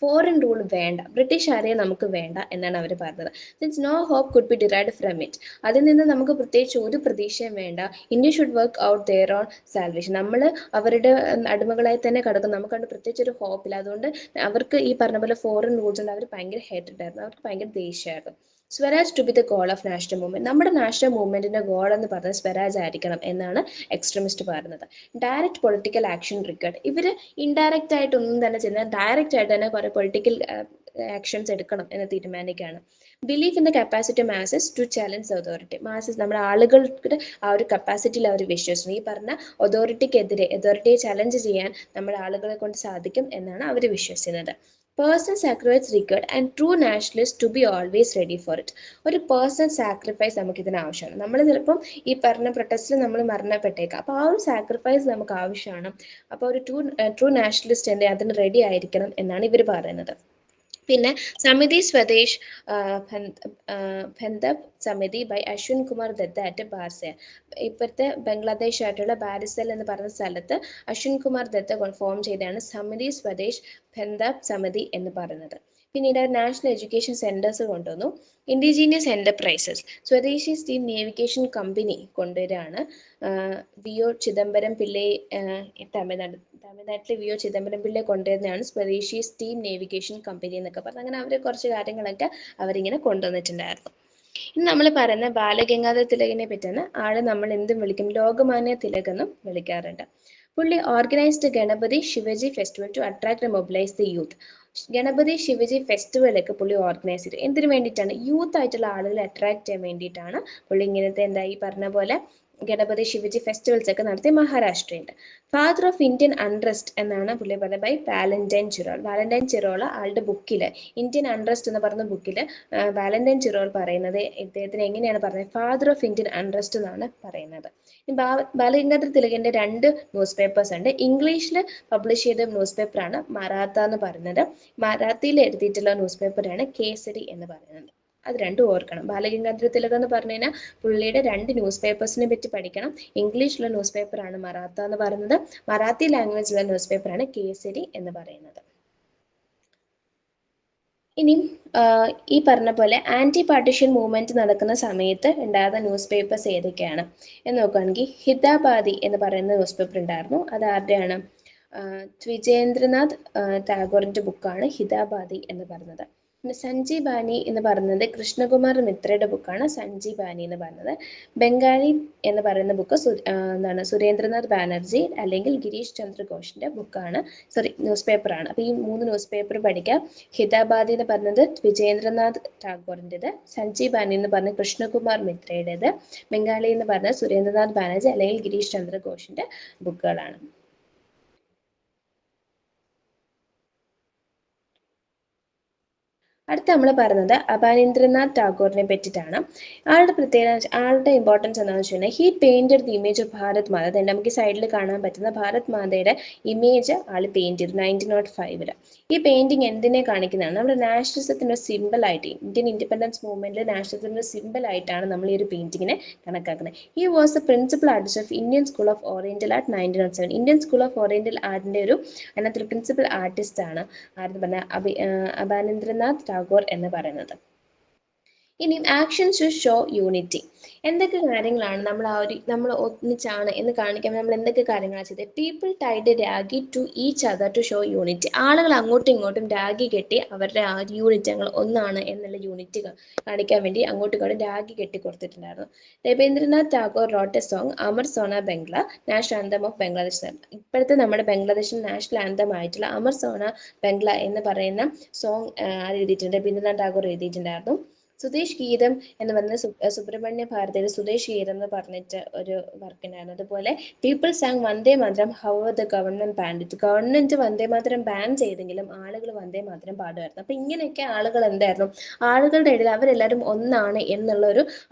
foreign rule വേണ്ട, ബ്രിട്ടീഷ് ആരെയും നമുക്ക് വേണ്ട എന്നാണ് അവർ പറഞ്ഞത്. Since no hope could be derived from it, അതിൽ നിന്ന് നമുക്ക് പ്രത്യേകിച്ച് ഒരു പ്രതീക്ഷയും വേണ്ട. India should work out their own salvation, നമ്മൾ അവരുടെ അടിമകളായി തന്നെ കിടക്കും, നമുക്കത് പ്രത്യേകിച്ച് ഒരു ഹോപ്പില്ല. അതുകൊണ്ട് അവർക്ക് ഈ പറഞ്ഞ പോലെ ഫോറിൻ റൂൾസ് ഉണ്ട്, അവർ ഭയങ്കര ഹേറ്റഡ് ആയിരുന്നു, അവർക്ക് ഭയങ്കര ദേഷ്യമായിരുന്നു. Swaraj to be the goal of national movement, നമ്മുടെ നാഷണൽ മൂവ്മെന്റിന്റെ ഗോൾ എന്ന് പറഞ്ഞത് സ്വരാജ് ആയിരിക്കണം എന്നാണ് എക്സ്ട്രീമിസ്റ്റ് പറയുന്നത്. ഡയറക്റ്റ് പൊളിറ്റിക്കൽ ആക്ഷൻ റിക്വയർഡ്, ഇവർ ഇൻഡയറക്റ്റ് ആയിട്ട് ഒന്നും തന്നെ ചെയ്യുന്നത് ഡയറക്റ്റ് ആയിട്ട് തന്നെ കുറെ പൊളിറ്റിക്കൽ ആക്ഷൻസ് എടുക്കണം എന്ന് തീരുമാനിക്കുകയാണ്. Belief in the capacity masses to challenge authority, masses നമ്മുടെ ആളുകളുടെ ആ ഒരു കപ്പാസിറ്റിയിൽ അവർ വിശ്വസിക്കുന്നു. ഈ പറഞ്ഞ അതോറിറ്റിയെ ചലഞ്ച് ചെയ്യാൻ നമ്മുടെ ആളുകളെ കൊണ്ട് സാധിക്കും എന്നാണ് അവർ വിശ്വസിക്കുന്നത്. Personal sacrifice required and true nationalist to be always ready for it, ഒരു പേഴ്സണൽ സാക്രിഫൈസ് നമുക്ക് ഇതിന് ആവശ്യമാണ്. നമ്മൾ ചിലപ്പം ഈ പറഞ്ഞ പ്രൊട്ടസ്റ്റിൽ നമ്മൾ മരണപ്പെട്ടേക്കാം, അപ്പോൾ ആ ഒരു സാക്രിഫൈസ് നമുക്ക് ആവശ്യമാണ്. അപ്പോൾ ഒരു ട്രൂ നാഷണലിസ്റ്റ് എന്ത് അതിന് റെഡി ആയിരിക്കണം എന്നാണ് ഇവർ പറയുന്നത്. പിന്നെ സമിതി സ്വദേശ് ബന്ധബ് സമിതി ബൈ അശ്വിൻ കുമാർ ദത്ത അറ്റ് ബാർസെ, ഇപ്പോഴത്തെ ബംഗ്ലാദേശ് ആയിട്ടുള്ള ബാരിസൽ എന്ന് പറയുന്ന സ്ഥലത്ത് അശ്വിൻ കുമാർ ദത്ത ഫോം ചെയ്താണ് സമിതി സ്വദേശ് ബന്ധബ് സമിതി എന്ന് പറയുന്നത്. പിന്നീട് നാഷണൽ എഡ്യൂക്കേഷൻ സെന്റേഴ്സ് കൊണ്ടുവന്നു. ഇൻഡിജീനിയസ് എന്റർപ്രൈസസ്, സ്വദേശി സ്റ്റീം നേവിഗേഷൻ കമ്പനി കൊണ്ടുവരികയാണ്. വി.ഒ. ചിദംബരം പിള്ളை, തമിഴ്നാട്ടിലെ വി.ഒ. ചിദംബരം പിള്ളை കൊണ്ടുവരുന്നതാണ് സ്വദേശി സ്റ്റീം നേവിഗേഷൻ കമ്പനി എന്നൊക്കെ പറഞ്ഞ്. അങ്ങനെ അവർ കുറച്ച് കാര്യങ്ങളൊക്കെ അവരിങ്ങനെ കൊണ്ടുവന്നിട്ടുണ്ടായിരുന്നു. ഇന്ന് നമ്മൾ പറയുന്ന ബാലഗംഗാധര തിലകിനെ പറ്റിയാണ്. ആള് നമ്മൾ എന്തും വിളിക്കും, ലോകമാന്യ തിലക് എന്നും വിളിക്കാറുണ്ട്. പുള്ളി organised Ganapati Shivaji festival to attract and mobilise the youth. Ganapati Shivaji ഫെസ്റ്റിവലൊക്കെ പുള്ളി ഓർഗനൈസ് ചെയ്തു. എന്തിനു വേണ്ടിയിട്ടാണ്? യൂത്ത് ആയിട്ടുള്ള ആളുകളെ അട്രാക്ട് ചെയ്യാൻ വേണ്ടിയിട്ടാണ് പുള്ളി ഇങ്ങനത്തെ ഈ പറഞ്ഞ പോലെ ഗണപതി ശിവജി ഫെസ്റ്റിവൽസ് ഒക്കെ നടത്തി മഹാരാഷ്ട്രയിൽ. ഫാദർ ഓഫ് ഇന്ത്യൻ അൺറസ്റ്റ് എന്നാണ് പുള്ളി പറയുന്നത് ബൈ വാലന്റൈൻ ചിറോൾ. വാലന്റൈൻ ചിറോൾ ആളുടെ ബുക്കിൽ, ഇന്ത്യൻ അൺറസ്റ്റ് എന്ന് പറയുന്ന ബുക്കിൽ വാലന്റൈൻ ചിറോൾ പറയുന്നത് ഇദ്ദേഹത്തിന് എങ്ങനെയാണ് പറയുന്നത്, ഫാദർ ഓഫ് ഇന്ത്യൻ അൺറസ്റ്റ് എന്നാണ് പറയുന്നത്. ബാലഗംഗാധര തിലകിന്റെ 2 ന്യൂസ് പേപ്പേഴ്സ് ഉണ്ട്. ഇംഗ്ലീഷിൽ പബ്ലിഷ് ചെയ്ത ന്യൂസ് പേപ്പറാണ് മറാത്ത എന്ന് പറയുന്നത്. മറാത്തിയിൽ എഴുതിയിട്ടുള്ള ന്യൂസ് പേപ്പറാണ് കേസരി എന്ന് പറയുന്നത്. അത് രണ്ടും ഓർക്കണം. ബാലഗംഗാധര തിലക് എന്ന് പറഞ്ഞു കഴിഞ്ഞാൽ പുള്ളിയുടെ 2 ന്യൂസ് പേപ്പേഴ്സിനെ പറ്റി പഠിക്കണം. ഇംഗ്ലീഷിലുള്ള ന്യൂസ് പേപ്പറാണ് മറാത്ത എന്ന് പറയുന്നത്, മറാത്തി ലാംഗ്വേജിലുള്ള ന്യൂസ് പേപ്പറാണ് കേസരി എന്ന് പറയുന്നത്. ഇനി ഈ പറഞ്ഞ പോലെ ആന്റി പാർട്ടിഷൻ മൂവ്മെന്റ് നടക്കുന്ന സമയത്ത് ഉണ്ടാകുന്ന ന്യൂസ് പേപ്പേഴ്സ് ഏതൊക്കെയാണ് എന്ന് നോക്കുകയാണെങ്കിൽ ഹിതാബാദി എന്ന് പറയുന്ന ന്യൂസ് പേപ്പർ ഉണ്ടായിരുന്നു. അത് ആരുടെയാണ്? ദ്വിജേന്ദ്രനാഥ് ടാഗോറിന്റെ ബുക്കാണ് ഹിതാബാദി എന്ന് പറയുന്നത്. പിന്നെ സഞ്ജീബാനി എന്ന് പറയുന്നത് കൃഷ്ണകുമാർ മിത്രയുടെ ബുക്കാണ് സഞ്ജീബാനി എന്ന് പറയുന്നത്. ബംഗാളി എന്ന് പറയുന്ന ബുക്ക് സുരേന്ദ്രനാഥ് ബാനർജി അല്ലെങ്കിൽ ഗിരീഷ് ചന്ദ്ര ഘോഷിന്റെ ബുക്കാണ്, ന്യൂസ് പേപ്പറാണ്. അപ്പോൾ ഈ 3 ന്യൂസ് പേപ്പർ പഠിക്കാം. ഹിതാബാദി എന്ന് പറയുന്നത് ദ്വിജേന്ദ്രനാഥ് ടാഗോറിൻ്റെത്, സഞ്ജീബാനി എന്ന് പറഞ്ഞ കൃഷ്ണകുമാർ മിത്രയുടേത്, ബംഗാളി എന്ന് പറഞ്ഞ സുരേന്ദ്രനാഥ് ബാനർജി അല്ലെങ്കിൽ ഗിരീഷ് ചന്ദ്ര ഘോഷിന്റെ ബുക്കുകളാണ്. അടുത്ത നമ്മൾ പറയുന്നത് അബാനീന്ദ്രനാഥ് ടാഗോറിനെ പറ്റിയിട്ടാണ്. ആളുടെ ഇമ്പോർട്ടൻസ് എന്താണെന്ന് വെച്ച് കഴിഞ്ഞാൽ he painted the image of Bharat Mata. അതെ, നമുക്ക് ഈ സൈഡിൽ കാണാൻ പറ്റുന്ന ഭാരത് മാതയുടെ ഇമേജ് ആൾ പെയിന്റ് ചെയ്തു 1905. ഈ പെയിന്റിങ് എന്തിനെ കാണിക്കുന്നതാണ്? നമ്മുടെ നാഷണലിസത്തിന്റെ സിമ്പിൾ ആയിട്ട്, ഇന്ത്യൻ ഇൻഡിപെൻഡൻസ് മൂവ്മെന്റിൽ നാഷണലിസത്തിന്റെ സിമ്പിൾ ആയിട്ടാണ് നമ്മൾ ഈ ഒരു പെയിന്റിങ്ങിനെ കണക്കാക്കുന്നത്. He was a principal artist of Indian school of oriental art 1907. Indian school of oriental ആർട്ടിന്റെ അതിനകത്തൊരു പ്രിൻസിപ്പൽ ആർട്ടിസ്റ്റ് ആണ് ആരെന്ന് പറഞ്ഞാൽ അബാനീന്ദ്രനാഥ് ടാഗോർ എന്ന് പറയുന്നത്. ഇനി ആക്ഷൻസ് ടു ഷോ യൂണിറ്റി, എന്തൊക്കെ കാര്യങ്ങളാണ് നമ്മൾ ഒന്നിച്ചാണ് എന്ന് കാണിക്കാൻ നമ്മൾ എന്തൊക്കെ കാര്യങ്ങളാണ് ചെയ്തത്? People tied rakhi to each other to show unity, ആളുകൾ അങ്ങോട്ടും ഇങ്ങോട്ടും രാഗി കെട്ടി അവരുടെ ആ യൂണിറ്റ്, ഞങ്ങൾ ഒന്നാണ് എന്നുള്ള യൂണിറ്റ് കാണിക്കാൻ വേണ്ടി അങ്ങോട്ടും ഇങ്ങോട്ടും രാഗി കെട്ടി കൊടുത്തിട്ടുണ്ടായിരുന്നു. Rabindranath Tagore wrote a song Amar Sonar Bangla national anthem of Bangladesh. ഇപ്പോഴത്തെ നമ്മുടെ ബംഗ്ലാദേശിൽ നാഷണൽ ആന്തം ആയിട്ടുള്ള അമർ സോന ബംഗ്ല എന്ന് പറയുന്ന സോങ് എഴുതിയിട്ടുണ്ട്, രവീന്ദ്രനാഥ് ടാഗോർ എഴുതിയിട്ടുണ്ടായിരുന്നു. സുദേശ് ഗീതം എന്ന് പറയുന്നത് സുബ്രഹ്മണ്യ ഭാരതിയുടെ സുദേശ് ഗീതം എന്ന് പറഞ്ഞിട്ട് ഒരു വർക്ക് ഉണ്ടായിരുന്നു. അതുപോലെ people sang Vande Mataram how the government ban it, government Vande Mataram ban ചെയ്തെങ്കിലും ആളുകൾ വന്ദേ മാതരം പാടുമായിരുന്നു. അപ്പൊ ഇങ്ങനെയൊക്കെ ആളുകൾ എന്തായിരുന്നു, ആളുകളുടെ ഇടയിൽ അവരെല്ലാവരും ഒന്നാണ് എന്നുള്ള ഒരു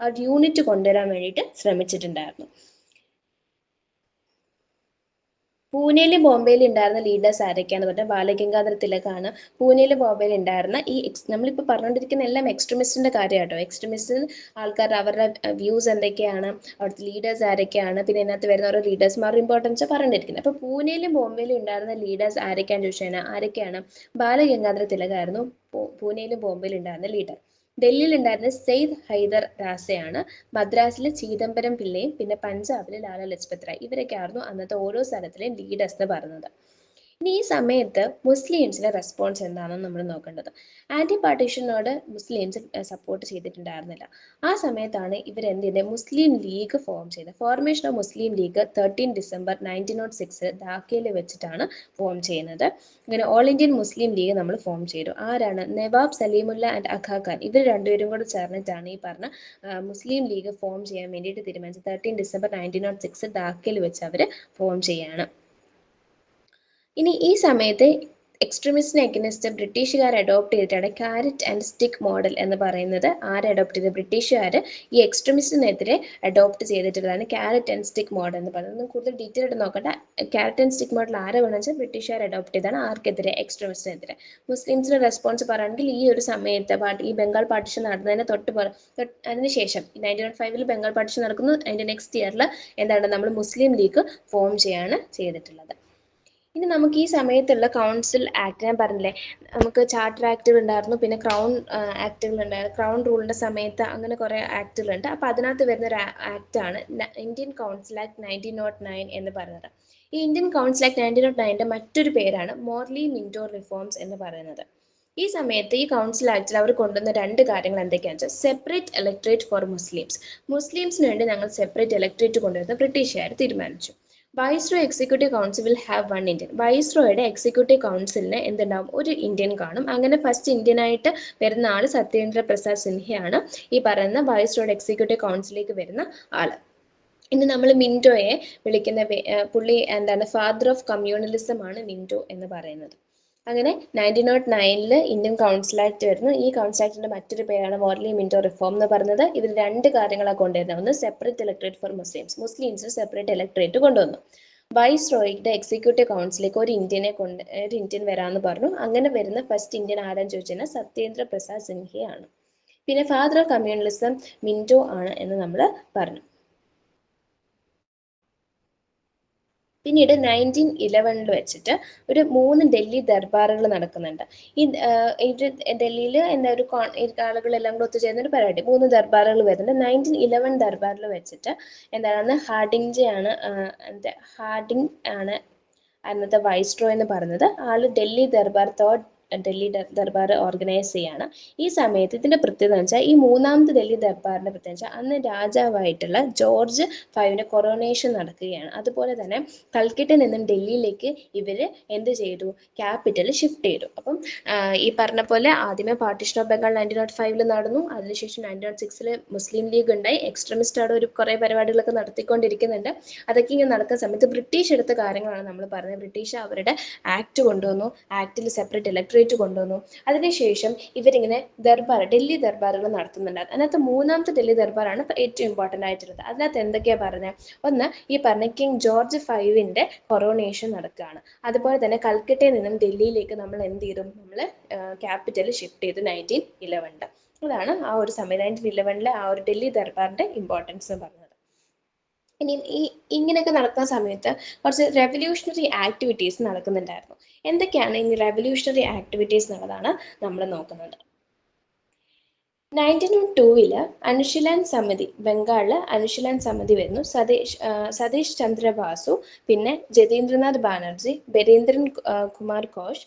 യൂണിറ്റ് കൊണ്ടുവരാൻ വേണ്ടിയിട്ട് ശ്രമിച്ചിട്ടുണ്ടായിരുന്നു. പൂനെയിലും ബോംബെയിലും ഉണ്ടായിരുന്ന ലീഡേഴ്സ് ആരൊക്കെയാന്ന് പറഞ്ഞാൽ ബാലഗംഗാധര തിലകാണ്. പൂനെയിലും ബോംബെയിലും ഉണ്ടായിരുന്ന നമ്മളിപ്പോൾ പറഞ്ഞുകൊണ്ടിരിക്കുന്ന എല്ലാം എക്സ്ട്രീമിസ്റ്റിന്റെ കാര്യം കേട്ടോ. എക്സ്ട്രീമിസ്റ്റ് ആൾക്കാർ അവരുടെ വ്യൂസ് എന്തൊക്കെയാണ്, അവിടുത്തെ ലീഡേഴ്സ് ആരൊക്കെയാണ്, പിന്നെ ഇതിനകത്ത് വരുന്ന ഓരോ ലീഡേഴ്സ്മാരുടെ ഇമ്പോർട്ടൻസ് പറഞ്ഞിരിക്കുന്നത്. അപ്പോൾ പൂനെയിലും ബോംബെയിലും ഉണ്ടായിരുന്ന ലീഡേഴ്സ് ആരൊക്കെയാണെന്ന് ചോദിച്ചു കഴിഞ്ഞാൽ ആരൊക്കെയാണ്? ബാലഗംഗാധര തിലകായിരുന്നു പൂനെയിലും ബോംബെയിലും ഉണ്ടായിരുന്ന ലീഡർ. ഡൽഹിയിൽ ഉണ്ടായിരുന്ന സെയ്ദ് ഹൈദർ രാസയാണ്. മദ്രാസിൽ ചിദംബരം പിള്ളയും പിന്നെ പഞ്ചാബിൽ ലാല ലജ്പത് റായ്. ഇവരൊക്കെയായിരുന്നു അന്നത്തെ ഓരോ സ്ഥലത്തിലെയും ലീഡേഴ്സ് എന്ന് പറയുന്നത്. ഇനി ഈ സമയത്ത് മുസ്ലിംസിന്റെ റെസ്പോൺസ് എന്താണെന്ന് നമ്മൾ നോക്കേണ്ടത്. ആന്റി പാർട്ടീഷനോട് മുസ്ലിംസ് സപ്പോർട്ട് ചെയ്തിട്ടുണ്ടായിരുന്നില്ല. ആ സമയത്താണ് ഇവർ എന്ത് ചെയ്യുന്നത്? മുസ്ലിം ലീഗ് ഫോം ചെയ്തത്. Formation of Muslim League 13 December 1906 ധാക്കയിൽ വെച്ചിട്ടാണ് ഫോം ചെയ്യുന്നത്. അങ്ങനെ ഓൾ ഇന്ത്യൻ മുസ്ലിം ലീഗ് നമ്മൾ ഫോം ചെയ്തു. ആരാണ്? നവാബ് സലീമുല്ല ആൻഡ് അഖാ ഖാൻ. ഇവർ രണ്ടുപേരും കൂടെ ചേർന്നിട്ടാണ് ഈ പറഞ്ഞ മുസ്ലിം ലീഗ് ഫോം ചെയ്യാൻ വേണ്ടിയിട്ട് തീരുമാനിച്ചത്. 13 ഡിസംബർ 1906 ധാക്കയിൽ വെച്ച് അവർ ഫോം ചെയ്യാണ്. ഇനി ഈ സമയത്ത് എക്സ്ട്രീമിസ്റ്റിന് എഗനിസ്റ്റ് ബ്രിട്ടീഷുകാർ അഡോപ്റ്റ് ചെയ്തിട്ടാണ് ക്യാരറ്റ് ആൻഡ് സ്റ്റിക്ക് മോഡൽ എന്ന് പറയുന്നത്. ആരെ അഡോപ്റ്റ് ചെയ്തത്? ബ്രിട്ടീഷുകാർ ഈ എക്സ്ട്രീമിസ്റ്റിനെതിരെ അഡോപ്റ്റ് ചെയ്തിട്ടുള്ളതാണ് ക്യാരറ്റ് ആൻഡ് സ്റ്റിക്ക് മോഡൽ എന്ന് പറയുന്നത്. കൂടുതൽ ഡീറ്റെയിൽ ആയിട്ട് നോക്കണ്ട. ക്യാരറ്റ് ആൻഡ് സ്റ്റിക്ക് മോഡൽ ആരെ വേണമെന്ന് വെച്ചാൽ ബ്രിട്ടീഷുകാർ അഡോപ്റ്റ് ചെയ്താണ്. ആർക്കെതിരെ? എക്സ്ട്രീമിസ്റ്റിനെതിരെ. മുസ്ലിംസിന്റെ റെസ്പോൺസ് പറയുകയാണെങ്കിൽ ഈ ഒരു സമയത്ത് ഈ ബംഗാൾ പാർട്ടിഷൻ നടന്നതിന് അതിനുശേഷം 1905 ബംഗാൾ പാർട്ടിഷൻ നടക്കുന്നു. അതിന്റെ നെക്സ്റ്റ് ഇയറിൽ എന്താണ് നമ്മൾ മുസ്ലിം ലീഗ് ഫോം ചെയ്യാണ് ചെയ്തിട്ടുള്ളത്. ഇനി നമുക്ക് ഈ സമയത്തുള്ള കൗൺസിൽ ആക്ട്, ഞാൻ പറഞ്ഞില്ലേ നമുക്ക് ചാർട്ടർ ആക്ടുകൾ ഉണ്ടായിരുന്നു, പിന്നെ ക്രൗൺ ആക്ടുകൾ ഉണ്ടായിരുന്നു. ക്രൗൺ റൂളിൻ്റെ സമയത്ത് അങ്ങനെ കുറേ ആക്ടുകളുണ്ട്. അപ്പോൾ അതിനകത്ത് വരുന്ന ഒരു ആക്ടാണ് ഇന്ത്യൻ കൗൺസിൽ ആക്ട് 1909 എന്ന് പറയുന്നത്. ഈ ഇന്ത്യൻ കൗൺസിൽ ആക്ട് 1909ൻ്റെ മറ്റൊരു പേരാണ് മോർലി മിന്റോ റിഫോംസ് എന്ന് പറയുന്നത്. ഈ സമയത്ത് ഈ കൗൺസിൽ ആക്ടിൽ അവർ കൊണ്ടുവന്ന രണ്ട് കാര്യങ്ങൾ എന്തൊക്കെയാണെന്ന് വെച്ചാൽ സെപ്പറേറ്റ് ഇലക്ട്രേറ്റ് ഫോർ മുസ്ലിംസ്. മുസ്ലിംസിന് വേണ്ടി ഞങ്ങൾ സെപ്പറേറ്റ് ഇലക്ട്രേറ്റ് കൊണ്ടുവരുന്ന ബ്രിട്ടീഷുകാർ തീരുമാനിച്ചു. Viceroy executive council will have one Indian. വൈസ്രോയുടെ എക്സിക്യൂട്ടീവ് കൗൺസിലിന് എന്തുണ്ടാവും? ഒരു ഇന്ത്യൻ കാണും. അങ്ങനെ ഫസ്റ്റ് ഇന്ത്യനായിട്ട് വരുന്ന ആൾ സത്യേന്ദ്ര പ്രസാദ് സിൻഹയാണ് ഈ പറയുന്ന വൈസ്രോയുടെ എക്സിക്യൂട്ടീവ് കൗൺസിലേക്ക് വരുന്ന ആള്. ഇനി നമ്മൾ മിന്റോയെ വിളിക്കുന്ന പുള്ളി എന്താണ്? ഫാദർ ഓഫ് കമ്മ്യൂണലിസം ആണ് മിന്റോ എന്ന് പറയുന്നത്. അങ്ങനെ 1909 ഇന്ത്യൻ കൗൺസിൽ ആക്ട് വരുന്നു. ഈ കൗൺസിൽ ആക്ടിന്റെ മറ്റൊരു പേരാണ് മോർലി മിന്റോ റിഫോം എന്ന് പറയുന്നത്. ഇതിൽ രണ്ട് കാര്യങ്ങളാണ് കൊണ്ടുവരുന്നത്. ഒന്ന് സെപ്പറേറ്റ് ഇലക്ട്രേറ്റ് ഫോർ മുസ്ലിംസിന് സെപ്പറേറ്റ് ഇലക്ട്രേറ്റ് കൊണ്ടുവന്നു. വൈസ്രോയിയുടെ എക്സിക്യൂട്ടീവ് കൗൺസിലേക്ക് ഒരു ഇന്ത്യൻ വരാമെന്ന് പറഞ്ഞു. അങ്ങനെ വരുന്ന ഫസ്റ്റ് ഇന്ത്യൻ ആരാന്ന് ചോദിച്ചു കഴിഞ്ഞാൽ സത്യേന്ദ്ര പ്രസാദ് സിൻഹയാണ്. പിന്നെ ഫാദർ ഓഫ് കമ്മ്യൂണലിസം മിന്റോ ആണ് എന്ന് നമ്മൾ പറഞ്ഞു. പിന്നീട് 1911 വെച്ചിട്ട് ഒരു 3 ഡൽഹി ദർബാറുകൾ നടക്കുന്നുണ്ട്. ഈ ഡൽഹിയിൽ ആളുകളെല്ലാം കൂടെ ഒത്തുചേർന്ന ഒരു പരിപാടി, 3 ദർബാറുകൾ വരുന്നുണ്ട്. 1911 ദർബാറിൽ വെച്ചിട്ട് എന്താണ് ഹാർഡിംഗ് ആണ് അന്നത്തെ വൈസ്രോയ് എന്ന് പറയുന്നത്. ആള് ഡൽഹി ദർബാർ ഓർഗനൈസ് ചെയ്യാണ്. ഈ സമയത്ത് ഇതിന്റെ പ്രത്യേകത എന്ന് വെച്ചാൽ ഈ മൂന്നാമത്തെ ഡൽഹി ദർബാറിന്റെ പ്രത്യേകത വെച്ചാൽ അന്ന് രാജാവായിട്ടുള്ള ജോർജ് 5 കൊറോണേഷൻ നടക്കുകയാണ്. അതുപോലെ തന്നെ കൽക്കട്ടയിൽ നിന്നും ഡൽഹിയിലേക്ക് ഇവര് എന്ത് ചെയ്തു? ക്യാപിറ്റൽ ഷിഫ്റ്റ് ചെയ്തു. അപ്പം ഈ പറഞ്ഞ പോലെ ആദ്യമേ പാർട്ടീഷൻ ഓഫ് ബംഗാൾ 1905 നടന്നു. അതിനുശേഷം 1906 മുസ്ലിം ലീഗ് ഉണ്ടായി. എക്സ്ട്രീമിസ്റ്റ് അവിടെ ഒരു കുറേ പരിപാടികളൊക്കെ നടത്തിക്കൊണ്ടിരിക്കുന്നുണ്ട്. അതൊക്കെ ഇങ്ങനെ നടക്കുന്ന സമയത്ത് ബ്രിട്ടീഷ് എടുത്ത കാര്യങ്ങളാണ് നമ്മൾ പറഞ്ഞത്. ബ്രിട്ടീഷ് അവരുടെ ആക്ട് കൊണ്ടുവന്നു. ആക്ടിൽ സെപ്പറേറ്റ് ഇലക്ട്രേറ്റ് കൊണ്ടുവന്നു. അതിനുശേഷം ഇവരിങ്ങനെ ഡൽഹി ദർബാറുകൾ നടത്തുന്നുണ്ട്. അതിനകത്ത് മൂന്നാമത്തെ ഡൽഹി ദർബാറാണ് ഏറ്റവും ഇമ്പോർട്ടൻ്റ് ആയിട്ടുള്ളത്. അതിനകത്ത് എന്തൊക്കെയാണ് പറഞ്ഞത്? ഒന്ന്, ഈ പറഞ്ഞ കിങ് ജോർജ് 5 കൊറോണേഷൻ നടക്കുകയാണ്. അതുപോലെ തന്നെ കൽക്കട്ടയിൽ നിന്നും ഡൽഹിയിലേക്ക് നമ്മൾ എന്ത് ചെയ്തു? നമ്മൾ ക്യാപിറ്റൽ ഷിഫ്റ്റ് ചെയ്തു 1911. അതാണ് ആ ഒരു സമയം 1911 ആ ഒരു ഡൽഹി ദർബാറിന്റെ ഇമ്പോർട്ടൻസ് എന്ന് പറഞ്ഞത്. ഇനി ഇങ്ങനെയൊക്കെ നടക്കുന്ന സമയത്ത് കുറച്ച് റെവല്യൂഷണറി ആക്ടിവിറ്റീസ് നടക്കുന്നുണ്ടായിരുന്നു. എന്തൊക്കെയാണ് ഈ റെവല്യൂഷണറി ആക്ടിവിറ്റീസ് എന്നുള്ളതാണ് നമ്മൾ നോക്കുന്നത്. 1902 അനുശീലൻ സമിതി, ബംഗാളിൽ അനുശീലൻ സമിതി വരുന്നു. സതീഷ് ചന്ദ്ര ബാസു, പിന്നെ ജതീന്ദ്രനാഥ് ബാനർജി, ബരീന്ദ്രൻ കുമാർ ഘോഷ്,